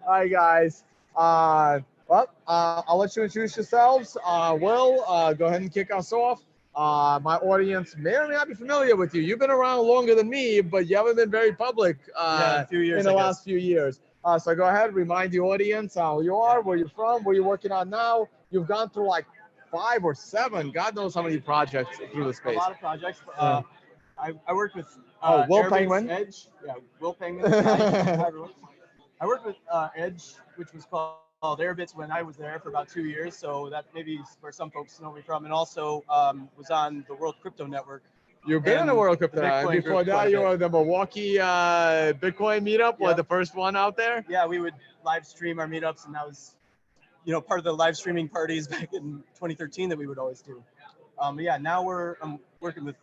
S1: Hi guys. Well, I'll let you introduce yourselves. Will, go ahead and kick us off. My audience may or may not be familiar with you. You've been around longer than me, but you haven't been very public
S9: a few years,
S1: in the
S9: I guess.
S1: last few years. So go ahead, remind the audience who you are, where you're from, what you're working on now. You've gone through like 5 or 7, God knows how many projects through the
S9: A
S1: space.
S9: lot of projects. I worked with
S1: Will
S9: Airbase
S1: Penguin.
S9: Edge. Yeah, Will Penguin. Hi, everyone. I worked with Edge, which was called Airbits when I was there for about 2 years. So that maybe is where some folks know me from. And also was on the World Crypto Network.
S1: You've been in
S9: And
S1: the World Cup
S9: the
S1: now.
S9: Bitcoin
S1: Before
S9: group
S1: that,
S9: quite a
S1: you
S9: bit.
S1: were the Milwaukee Bitcoin meetup,
S9: Yeah.
S1: the first one out there.
S9: Yeah, we would live stream our meetups, and that was, part of the live streaming parties back in 2013 that we would always do. But yeah, now I'm working with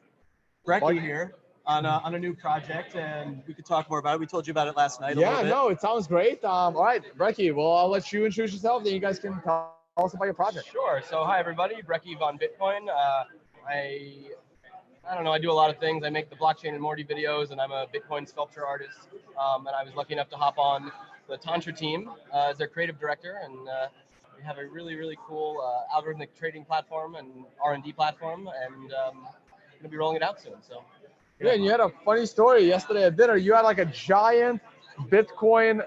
S9: Brecky here on a new project, and we could talk more about it. We told you about it last night. A
S1: Yeah,
S9: little bit.
S1: no, it sounds great. All right, Brecky, well, I'll let you introduce yourself, then you guys can tell us about your project.
S9: Sure. So hi everybody, Brecky von Bitcoin. I don't know. I do a lot of things. I make the Blockchain and Morty videos, and I'm a Bitcoin sculpture artist. And I was lucky enough to hop on the Tantra team as their creative director, and we have a really, really cool algorithmic trading platform and R&D platform, and gonna be rolling it out soon. So.
S1: Yeah, and you had a funny story yesterday at dinner. You had like a giant Bitcoin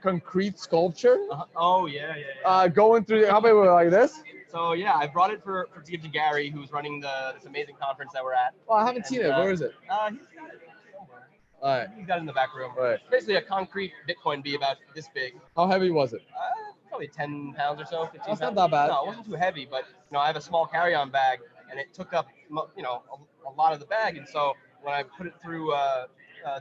S1: concrete sculpture
S9: Oh yeah, yeah. Yeah.
S1: going through. How many were like this?
S9: So yeah, I brought it for to give to Gary, who's running this amazing conference that we're at.
S1: Oh, I haven't seen it. Where is it?
S9: He's got it somewhere.
S1: All right.
S9: He's got it in the back room.
S1: Right.
S9: It's basically a concrete Bitcoin bee about this big.
S1: How heavy was it?
S9: Probably 10 pounds or so, 15
S1: That's
S9: pounds.
S1: not that bad.
S9: No, it wasn't too heavy, but I have a small carry-on bag, and it took up a lot of the bag, and so when I put it through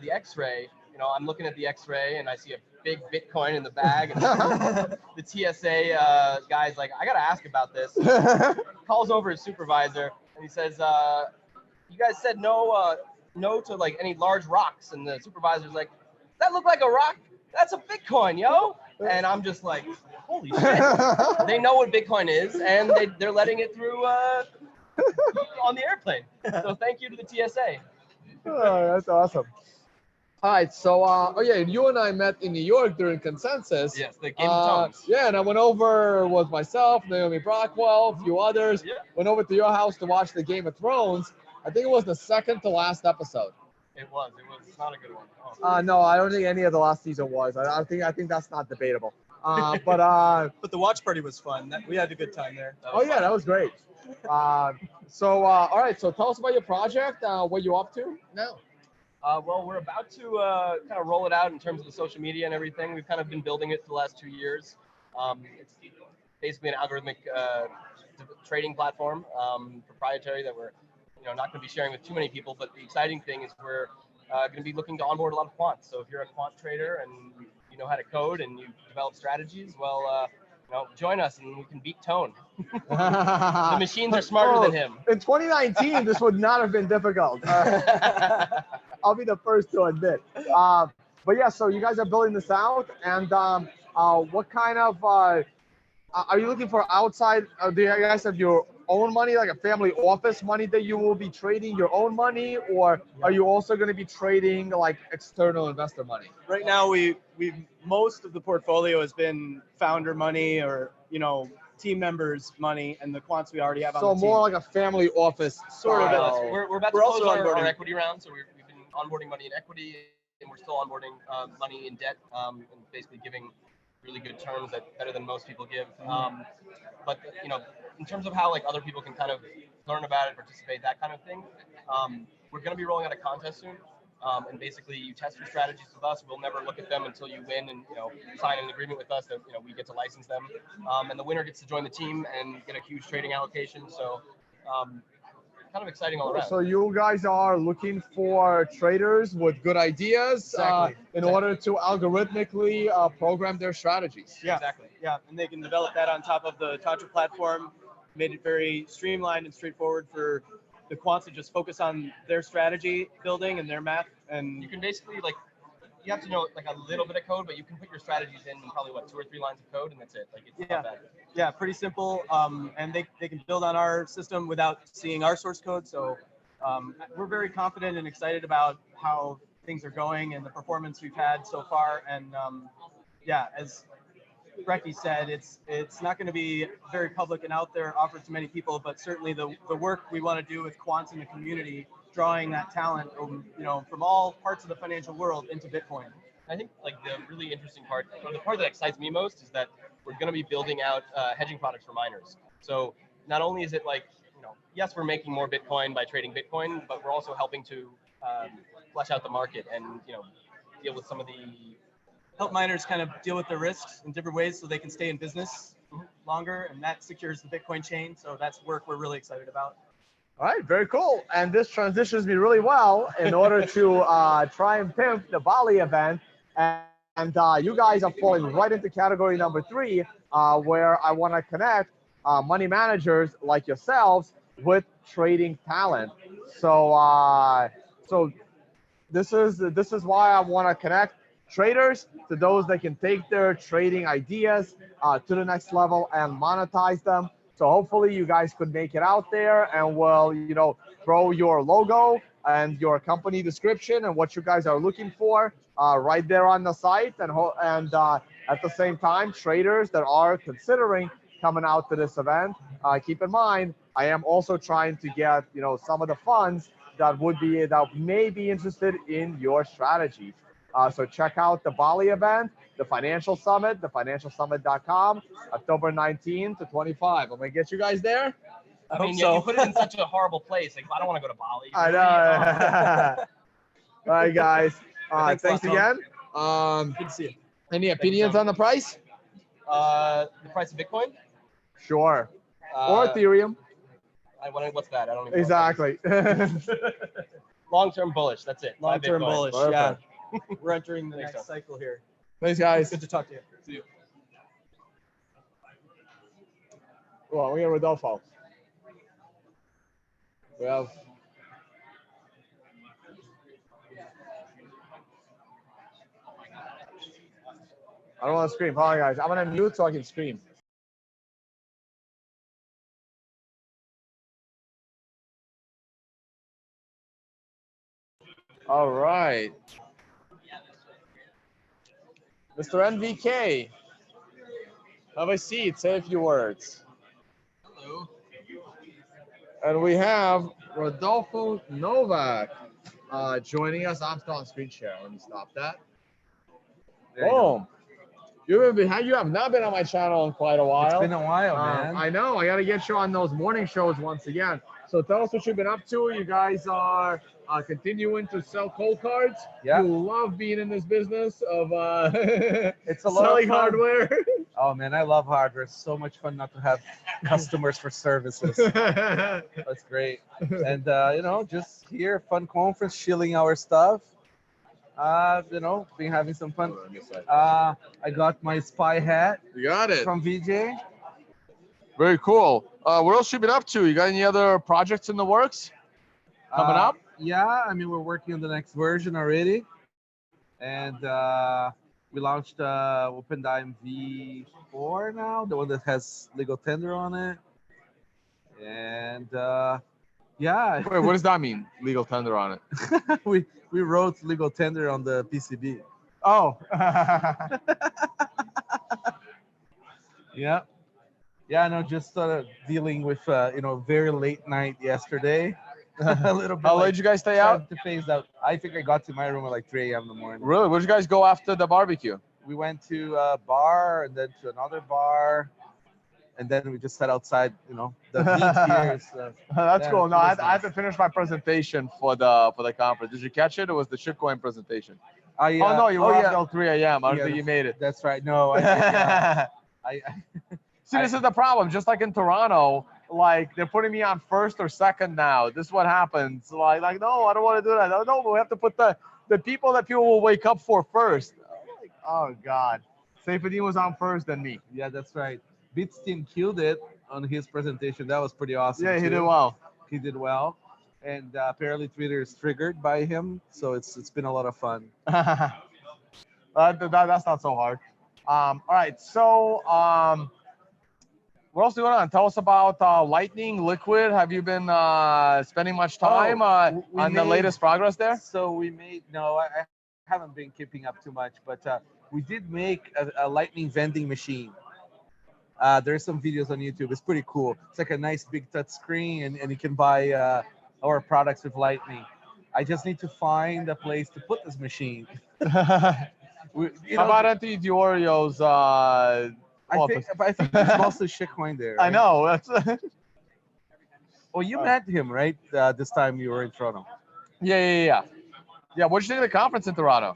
S9: the X-ray, I'm looking at the X-ray and I see a big Bitcoin in the bag. And the TSA guy's like, I gotta ask about this. Calls over his supervisor and he says, "You guys said no to like any large rocks." And the supervisor's like, "That look like a rock? That's a Bitcoin, yo!" And I'm just like, holy shit! They know what Bitcoin is, and they're letting it through on the airplane. So thank you to the TSA.
S1: Oh, that's awesome. All right, so you and I met in New York during Consensus.
S9: Yes, the Game of Tongues.
S1: Yeah, and I went over with myself, Naomi Brockwell, a few others.
S9: Yeah.
S1: Went over to your house to watch the Game of Thrones. I think it was the second to last episode.
S9: It was not a good one. Oh.
S1: No, I don't think any of the last season was. I think that's not debatable. But
S9: But the watch party was fun. We had a good time there.
S1: that was great. So all right, so tell us about your project. What you up to now?
S9: Well, we're about to kind of roll it out in terms of the social media and everything. We've kind of been building it for the last 2 years. It's basically an algorithmic trading platform, proprietary, that we're not going to be sharing with too many people. But the exciting thing is we're going to be looking to onboard a lot of quants. So if you're a quant trader and you know how to code and you develop strategies, well, join us and we can beat Tone. The machines are smarter than him.
S1: In 2019, this would not have been difficult. I'll be the first to admit. But yeah, so you guys are building this out, and what kind of are you looking for outside? Do you guys have your own money, like a family office money that you will be trading your own money, or are you also going to be trading like external investor money?
S10: Right now, we most of the portfolio has been founder money or team members money, and the quants we already have on
S1: So
S10: the team.
S1: more like a family office
S10: Sort of.
S1: style.
S9: We're about to
S10: We're
S9: close
S10: also
S9: our
S10: onboarding.
S9: equity round, so we've been onboarding money in equity, and we're still onboarding money in debt, and basically giving really good terms that better than most people give. But in terms of how like other people can kind of learn about it, participate, that kind of thing, we're going to be rolling out a contest soon. And basically, you test your strategies with us. We'll never look at them until you win and sign an agreement with us that we get to license them. And the winner gets to join the team and get a huge trading allocation. So kind of exciting all around.
S1: So you guys are looking for traders with good ideas in order to algorithmically program their strategies.
S10: Yeah,
S9: Exactly.
S10: yeah, and they can develop that on top of the Tantra platform. Made it very streamlined and straightforward for the quants to just focus on their strategy building and their math. And
S9: You can basically you have to know like a little bit of code, but you can put your strategies in probably 2 or 3 lines of code, and that's it. Like it's not bad.
S10: yeah, pretty simple. And they can build on our system without seeing our source code. So we're very confident and excited about how things are going and the performance we've had so far. And as Brecky said, it's not going to be very public and out there offered to many people, but certainly the work we want to do with quants in the community, drawing that talent from all parts of the financial world into Bitcoin.
S9: I think like the really interesting part, or the part that excites me most, is that we're going to be building out hedging products for miners. So not only is it like, yes, we're making more Bitcoin by trading Bitcoin, but we're also helping to flesh out the market and deal with some of the
S10: Help miners kind of deal with their risks in different ways so they can stay in business longer, and that secures the Bitcoin chain. So that's work we're really excited about.
S1: All right, very cool. And this transitions me really well in order to try and pimp the Bali event. And you guys are falling right into category number 3, where I want to connect money managers like yourselves with trading talent. So this is why I want to connect traders to those that can take their trading ideas to the next level and monetize them. So hopefully you guys could make it out there and will, throw your logo and your company description and what you guys are looking for right there on the site. And at the same time, traders that are considering coming out to this event, keep in mind, I am also trying to get, some of the funds that may be interested in your strategy. So check out the Bali event, the Financial Summit, thefinancialsummit.com, October 19 to 25. I'm going to get you guys there.
S9: I mean, you put it in such a horrible place. Like, I don't want to go to Bali.
S1: I know. All right, guys. Thanks again.
S10: Good to see you.
S1: Any opinions on the price?
S9: The price of Bitcoin?
S1: Sure. Or Ethereum.
S9: What's that? I don't even
S1: Exactly.
S9: Long-term bullish. That's it.
S10: Long-term bullish.
S1: Perfect.
S10: Yeah. We're entering the next cycle here.
S1: Thanks, guys.
S10: Good to talk to you.
S9: See you.
S1: Well, we have Rodolfo. We have. I don't want to scream. Hold on, guys. I'm going to mute so I can scream. All right. Mr. NVK, have a seat. Say a few words.
S9: Hello.
S1: And we have Rodolfo Novak joining us. I'm still on screen share. Let me stop that. Boom. You have not been on my channel in quite a while.
S11: It's been a while, man.
S1: I know. I got to get you on those morning shows once again. So tell us what you've been up to. You guys are continuing to sell cold cards.
S11: Yeah.
S1: You love being in this business of
S11: It's a lot of
S1: selling
S11: fun.
S1: hardware.
S11: Oh man, I love hardware. It's so much fun not to have customers for services. That's great. And just here, fun conference, chilling our stuff. Been having some fun. I got my spy hat
S1: You got it.
S11: from VJ.
S1: Very cool. What else you been up to? You got any other projects in the works coming up?
S11: Yeah, I mean, we're working on the next version already. And we launched OpenDime V4 now, the one that has legal tender on it. And yeah,
S1: Wait, what does that mean? Legal tender on it?
S11: we wrote legal tender on the PCB.
S1: Oh.
S11: Yeah. Yeah, no, just dealing with very late night yesterday. A little bit.
S1: How
S11: like,
S1: late you guys stay
S11: trying
S1: out?
S11: to phase out. I think I got to my room at like 3 a.m. in the morning.
S1: Really? Where'd you guys go after the barbecue?
S11: We went to a bar and then to another bar, and then we just sat outside. The heat here is.
S1: That's
S11: Yeah,
S1: cool.
S11: it
S1: No,
S11: was
S1: I had to
S11: nice.
S1: finish my presentation for the conference. Did you catch it? It was the shitcoin presentation.
S11: Oh
S1: No, you were up
S11: yeah.
S1: till 3 a.m. I don't
S11: Yeah,
S1: think you made it.
S11: That's right. No, I
S1: See, this is the problem. Just like in Toronto, like they're putting me on first or second now. This is what happens. Like no, I don't want to do that. No, we have to put the people that people will wake up for first. Like, oh God, Saifuddin was on first than me.
S11: Yeah, that's right. Bitstein killed it on his presentation. That was pretty awesome.
S1: Yeah, he
S11: too.
S1: did well.
S11: He did well, and apparently Twitter is triggered by him, so it's been a lot of fun.
S1: That's not so hard. All right, so what else going on? Tell us about Lightning Liquid. Have you been spending much time
S11: we
S1: on the
S11: made-
S1: latest progress there?
S11: So we made I haven't been keeping up too much, but we did make a Lightning vending machine. There's some videos on YouTube. It's pretty cool. It's like a nice big touch screen, and you can buy our products with Lightning. I just need to find a place to put this machine.
S1: How about Anthony Diorio's?
S11: I think there's mostly shitcoin there.
S1: I
S11: right?
S1: know. That's
S11: Well, you met him, right? This time you were in Toronto.
S1: yeah. What'd you think of the conference in Toronto?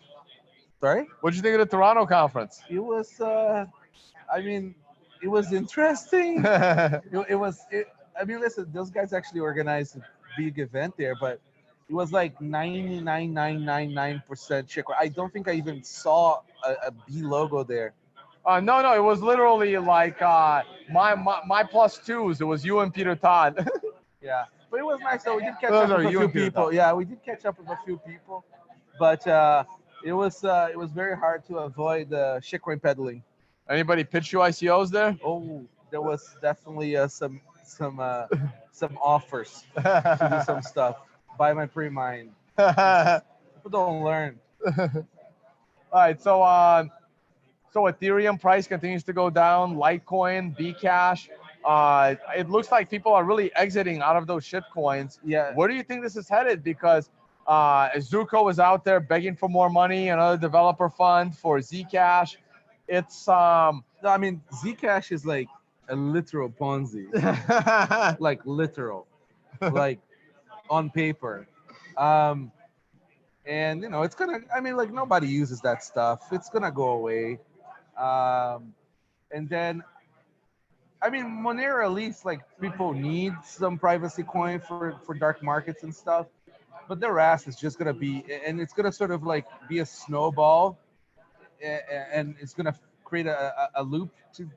S11: Sorry?
S1: What'd you think of the Toronto conference?
S11: It was, it was interesting. I mean, listen, those guys actually organized a big event there, but it was like 99.999% shitcoin. I don't think I even saw a B logo there.
S1: No, it was literally like my plus twos. It was you and Peter Todd.
S11: Yeah, but it was nice though. We did catch
S1: Those
S11: up
S1: are
S11: with a
S1: you
S11: few
S1: and Peter
S11: people.
S1: Todd.
S11: Yeah, we did catch up with a few people, but it was very hard to avoid shitcoin peddling.
S1: Anybody pitch you ICOs there?
S11: Oh, there was definitely some offers to do some stuff. Buy my pre-mine. People don't learn.
S1: All right, so Ethereum price continues to go down. Litecoin, Bcash. It looks like people are really exiting out of those shit coins.
S11: Yeah.
S1: Where do you think this is headed? Because Zuko is out there begging for more money, another developer fund for Zcash. It's
S11: No, I mean Zcash is like a literal Ponzi, like literal, like on paper. And it's gonna. I mean, like nobody uses that stuff. It's gonna go away. And then, I mean, Monero, at least like people need some privacy coin for dark markets and stuff. But the rest is just gonna be, and it's gonna sort of like be a snowball, and it's gonna create a loop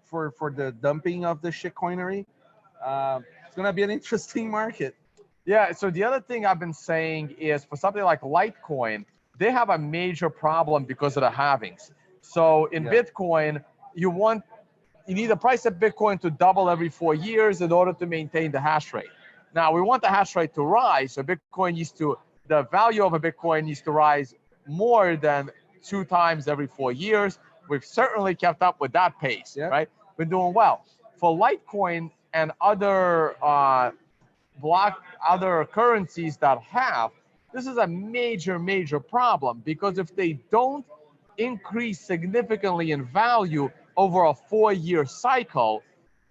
S11: for the dumping of the shitcoinery. It's gonna be an interesting market.
S1: Yeah, so the other thing I've been saying is for something like Litecoin, they have a major problem because of the halvings. So in Bitcoin, you need the price of Bitcoin to double every 4 years in order to maintain the hash rate. Now we want the hash rate to rise, so the value of a Bitcoin needs to rise more than 2 times every 4 years. We've certainly kept up with that pace, right? Been doing well. For Litecoin and other other currencies that have, this is a major problem, because if they don't increase significantly in value over a 4-year cycle,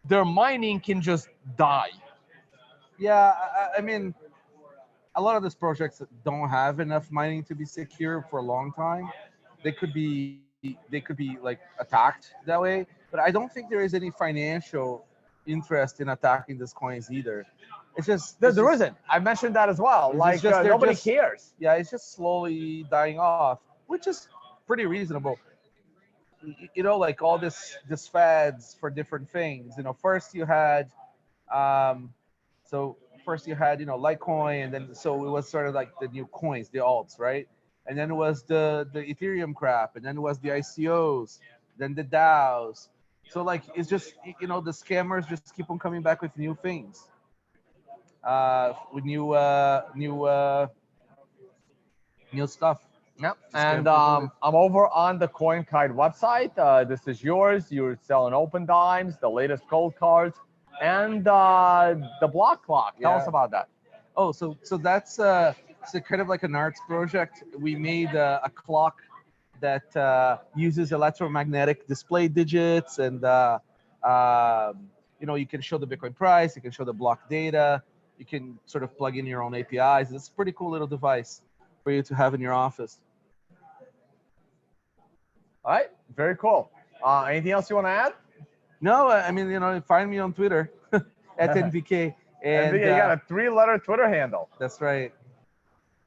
S1: their mining can just die.
S11: Yeah, I mean, a lot of these projects don't have enough mining to be secure for a long time. They could be like attacked that way, but I don't think there is any financial interest in attacking these coins either. It's just
S1: There isn't. I mentioned that as well. Like nobody cares.
S11: Yeah, it's just slowly dying off, which is pretty reasonable. Like all this fads for different things. First you had Litecoin, and then so it was sort of like the new coins, the alts, right? And then it was the Ethereum crap, and then it was the ICOs, then the DAOs. So like it's just the scammers just keep on coming back with new things. with new stuff.
S1: Yep.
S11: Just get
S1: And
S11: people with-
S1: I'm over on the CoinKite website. This is yours. You're selling open dimes, the latest cold cards, and the block clock. Tell us
S11: Yeah.
S1: about that.
S11: Oh, so that's it's kind of like an arts project. We made a clock that uses electromagnetic display digits, and you know, you can show the Bitcoin price, you can show the block data, you can sort of plug in your own APIs. It's a pretty cool little device for you to have in your office.
S1: All right. Very cool. Anything else you want to add?
S11: No, I mean, you know, find me on Twitter at NVK. And
S1: you got a 3-letter Twitter handle.
S11: that's right.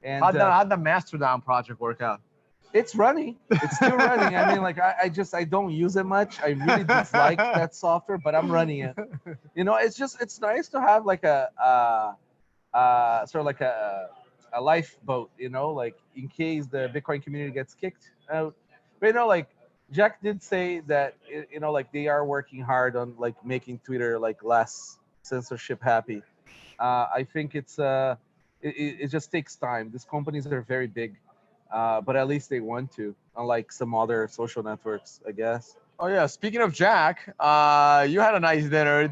S11: And
S1: How'd the Mastodon project work out?
S11: it's running. It's still running. I mean, like I don't use it much. I really dislike that software, but I'm running it. You know, it's nice to have like a sort of like a lifeboat. You know, like in case the Bitcoin community gets kicked out. But you know, like Jack did say that you know, like they are working hard on like making Twitter like less censorship happy. I think it just takes time. These companies are very big. But at least they want to, unlike some other social networks, I guess.
S1: Oh yeah. Speaking of Jack, you had a nice dinner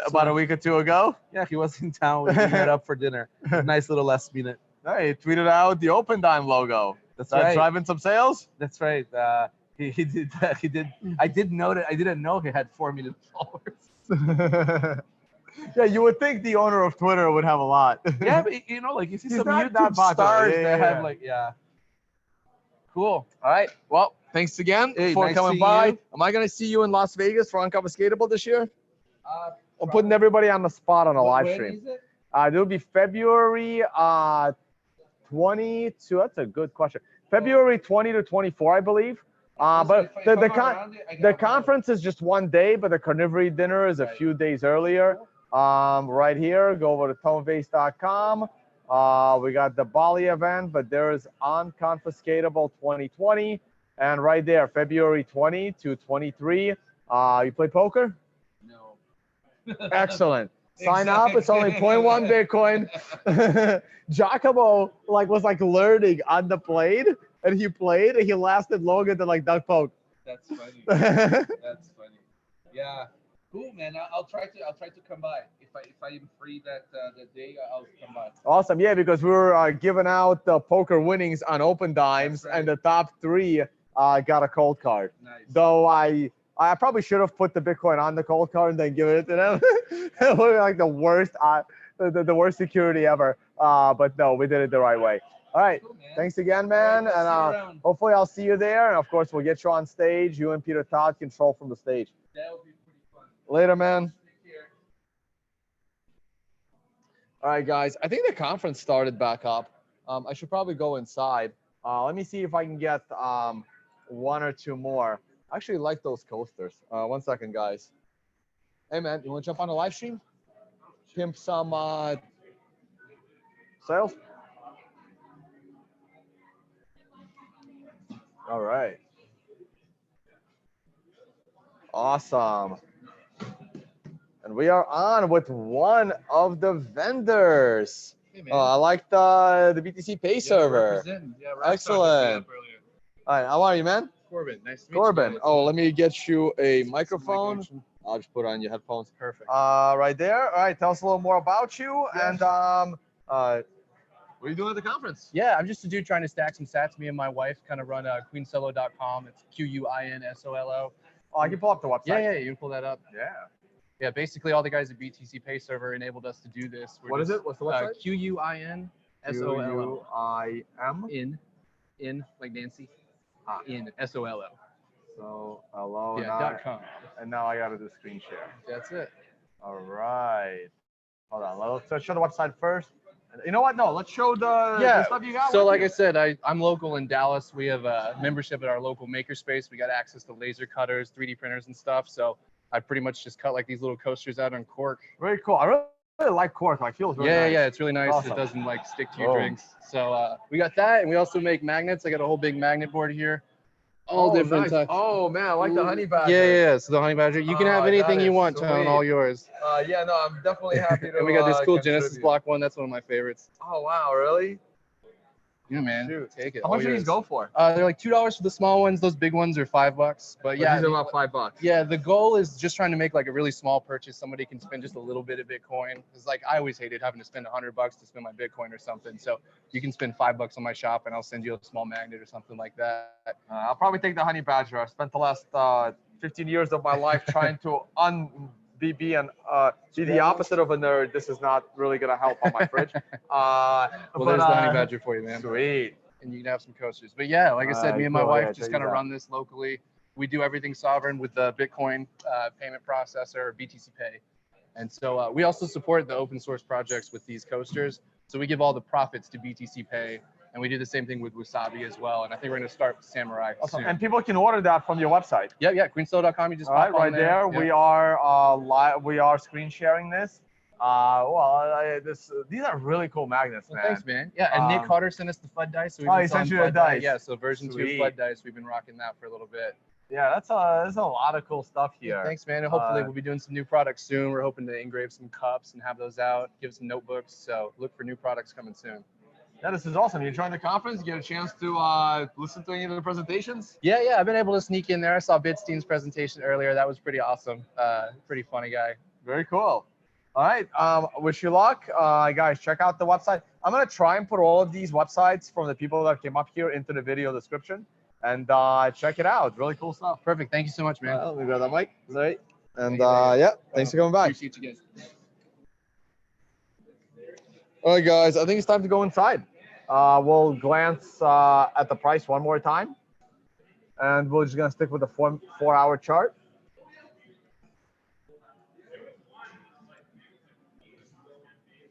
S1: about a week or two ago.
S11: Yeah, he was in town. We met up for dinner. Nice little last minute.
S1: Hey, he tweeted out the Open Dime logo.
S11: That's right.
S1: Driving some sales.
S11: That's right. He did that. He did. I did know that. I didn't know he had 4 million followers.
S1: Yeah, you would think the owner of Twitter would have a lot.
S11: Yeah, but you know, like you see
S1: He's
S11: some
S1: not that
S11: YouTube
S1: popular.
S11: stars
S1: Yeah,
S11: that
S1: yeah.
S11: have like, yeah. Cool.
S1: All right. Well, thanks again
S11: Hey,
S1: for
S11: nice
S1: coming
S11: seeing
S1: by.
S11: you.
S1: Am I going to see you in Las Vegas for Unconfiscatable this year? I'm putting everybody on the spot on a live stream. It'll be February 20 to, that's a good question. February 20 to 24, I believe. But the conference is just one day, but the carnivory dinner is a few days earlier. Right here, go over to tonebase.com. We got the Bali event, but there's Unconfiscatable 2020. And right there, February 20 to 23. You play poker?
S12: No.
S1: Excellent. Sign up. It's only 0.1 Bitcoin. Giacomo was learning on the plate, and he played, and he lasted longer than duck poke.
S12: That's funny. That's funny. Yeah. Cool, man. I'll try to come by. If I am free that day, I'll come by.
S1: Awesome. Yeah, because we were giving out the poker winnings on Open Dimes,
S12: That's right.
S1: and the top 3 got a cold card.
S12: Nice.
S1: Though I probably should have put the Bitcoin on the cold card and then given it to them. It would be like the worst, the worst security ever. But no, we did it the right way. All right.
S12: Cool, man.
S1: Thanks again, man.
S12: All right,
S1: And
S12: I'll see you around.
S1: hopefully I'll see you there. And of course, we'll get you on stage. You and Peter Todd control from the stage.
S12: That would be pretty fun.
S1: Later, man.
S12: Take care.
S1: All right, guys. I think the conference started back up. I should probably go inside. Let me see if I can get 1 or 2 more. I actually like those coasters. 1 second, guys. Hey, man, you want to jump on a live stream? Pimp some sales? All right. Awesome. And we are on with one of the vendors.
S12: Hey, man.
S1: I like the BTC Pay server.
S12: representing. Yeah, Rockstar
S1: Excellent.
S12: hit me up earlier.
S1: All right, how are you, man?
S12: Corbin, nice to meet
S1: Corbin.
S12: you.
S1: Oh, let me get you a microphone.
S12: connection.
S1: I'll just put on your headphones.
S12: Perfect.
S1: Right there. All right, tell us a little more about you
S12: Yeah.
S1: and what are you doing at the conference?
S13: Yeah, I'm just a dude trying to stack some sats. Me and my wife kind of run queensolo.com. It's QUINSOLO.
S1: Oh, I can pull up the website.
S13: Yeah, you can pull that up.
S1: Yeah.
S13: Yeah, basically all the guys at BTC Pay Server enabled us to do this.
S1: What is it? What's the website?
S13: QUINSOLO.
S1: QUIM.
S13: In like Nancy.
S1: Ah.
S13: In SOLO.
S1: So hello.
S13: Yeah, .com.
S1: And now I gotta do screen share.
S13: That's it.
S1: All right. Hold on. Let's show the website first. You know what? No, let's show the stuff you got.
S13: So
S1: with
S13: like
S1: you.
S13: I said, I'm local in Dallas. We have a membership at our local makerspace. We got access to laser cutters, 3D printers and stuff. So I pretty much just cut like these little coasters out on cork.
S1: Very cool. I really like cork. Like feels really nice.
S13: Yeah, it's really nice.
S1: Awesome.
S13: It doesn't like stick to your
S1: Oh.
S13: drinks. So we got that, and we also make magnets. I got a whole big magnet board here. All different
S1: nice.
S13: types.
S1: Oh man, I like the honey badger.
S13: Yeah. So the honey badger, you can have
S1: Oh,
S13: anything
S1: that
S13: you
S1: is
S13: want, Tone,
S1: sweet.
S13: all yours.
S1: Yeah, no, I'm definitely happy to.
S13: And we got this cool Genesis
S1: contribute.
S13: block one. That's one of my favorites.
S1: Oh wow, really?
S13: Yeah, man.
S1: Shoot.
S13: Take it.
S1: How
S13: all
S1: much do these
S13: yours.
S1: go for?
S13: They're like $2 for the small ones. Those big ones are $5. But yeah,
S1: these are about $5.
S13: yeah, the goal is just trying to make like a really small purchase. Somebody can spend just a little bit of Bitcoin. It's like I always hated having to spend $100 to spend my Bitcoin or something. So you can spend $5 on my shop, and I'll send you a small magnet or something like that.
S1: I'll probably take the honey badger. I've spent the last 15 years of my life trying to be the opposite of a nerd. This is not really gonna help on my fridge.
S13: Well, there's the honey badger for you, man.
S1: Sweet.
S13: And you can have some coasters. But yeah, like I said, me and my
S1: cool,
S13: wife
S1: yeah,
S13: just
S1: check
S13: kind of
S1: it out.
S13: run this locally. We do everything sovereign with the Bitcoin payment processor, or BTC Pay. And so we also support the open source projects with these coasters. So we give all the profits to BTC Pay. And we do the same thing with Wasabi as well. And I think we're going to start with Samurai soon.
S1: And people can order that from your website.
S13: Yeah, queenstow.com. You just
S1: All
S13: pop
S1: right,
S13: on
S1: right there.
S13: Yeah.
S1: We are live. We are screen sharing this. These are really cool magnets, man.
S13: Well, thanks, man. Yeah, and Nick Carter sent us the FUD dice. So we've
S1: he
S13: been
S1: sent
S13: selling
S1: you the
S13: FUD
S1: dice.
S13: Yeah, so version 2
S1: Sweet.
S13: FUD dice. We've been rocking that for a little bit.
S1: Yeah, there's a lot of cool stuff here.
S13: Thanks, man. And hopefully we'll be doing some new products soon. We're hoping to engrave some cups and have those out, give some notebooks. So look for new products coming soon.
S1: Yeah, this is awesome. You joined the conference, you get a chance to listen to any of the presentations?
S13: Yeah, I've been able to sneak in there. I saw Bitstein's presentation earlier. That was pretty awesome. Pretty funny guy.
S1: Very cool. All right, wish you luck. Guys, check out the website. I'm gonna try and put all of these websites from the people that came up here into the video description, and check it out. Really cool stuff.
S13: Perfect. Thank you so much, man.
S1: Let me grab that mic. Is that right? And
S13: Thank you,
S1: yeah, thanks for coming by.
S13: Appreciate you guys.
S1: All right, guys, I think it's time to go inside. We'll glance at the price one more time, and we're just gonna stick with the 4-hour chart.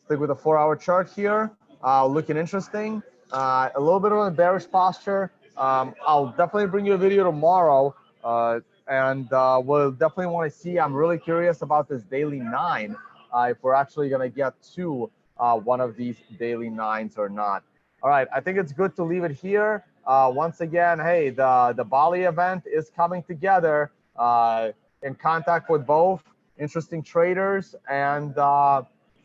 S1: Stick with the 4-hour chart here. Looking interesting. A little bit of a bearish posture. I'll definitely bring you a video tomorrow, and we'll definitely want to see. I'm really curious about this daily 9. If we're actually gonna get to one of these daily 9s or not. All right, I think it's good to leave it here. Once again, hey, the Bali event is coming together. In contact with both interesting traders and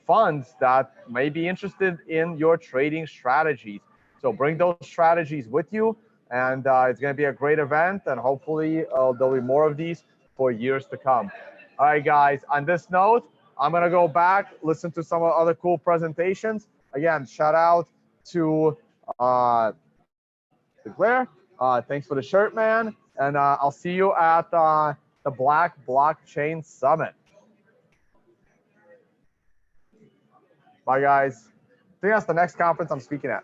S1: funds that may be interested in your trading strategies. So bring those strategies with you, and it's going to be a great event, and hopefully there'll be more of these for years to come. All right, guys, on this note, I'm going to go back, listen to some other cool presentations. Again, shout out to Declare. Thanks for the shirt, man. And I'll see you at the Black Blockchain Summit. Bye, guys. I think that's the next conference I'm speaking at.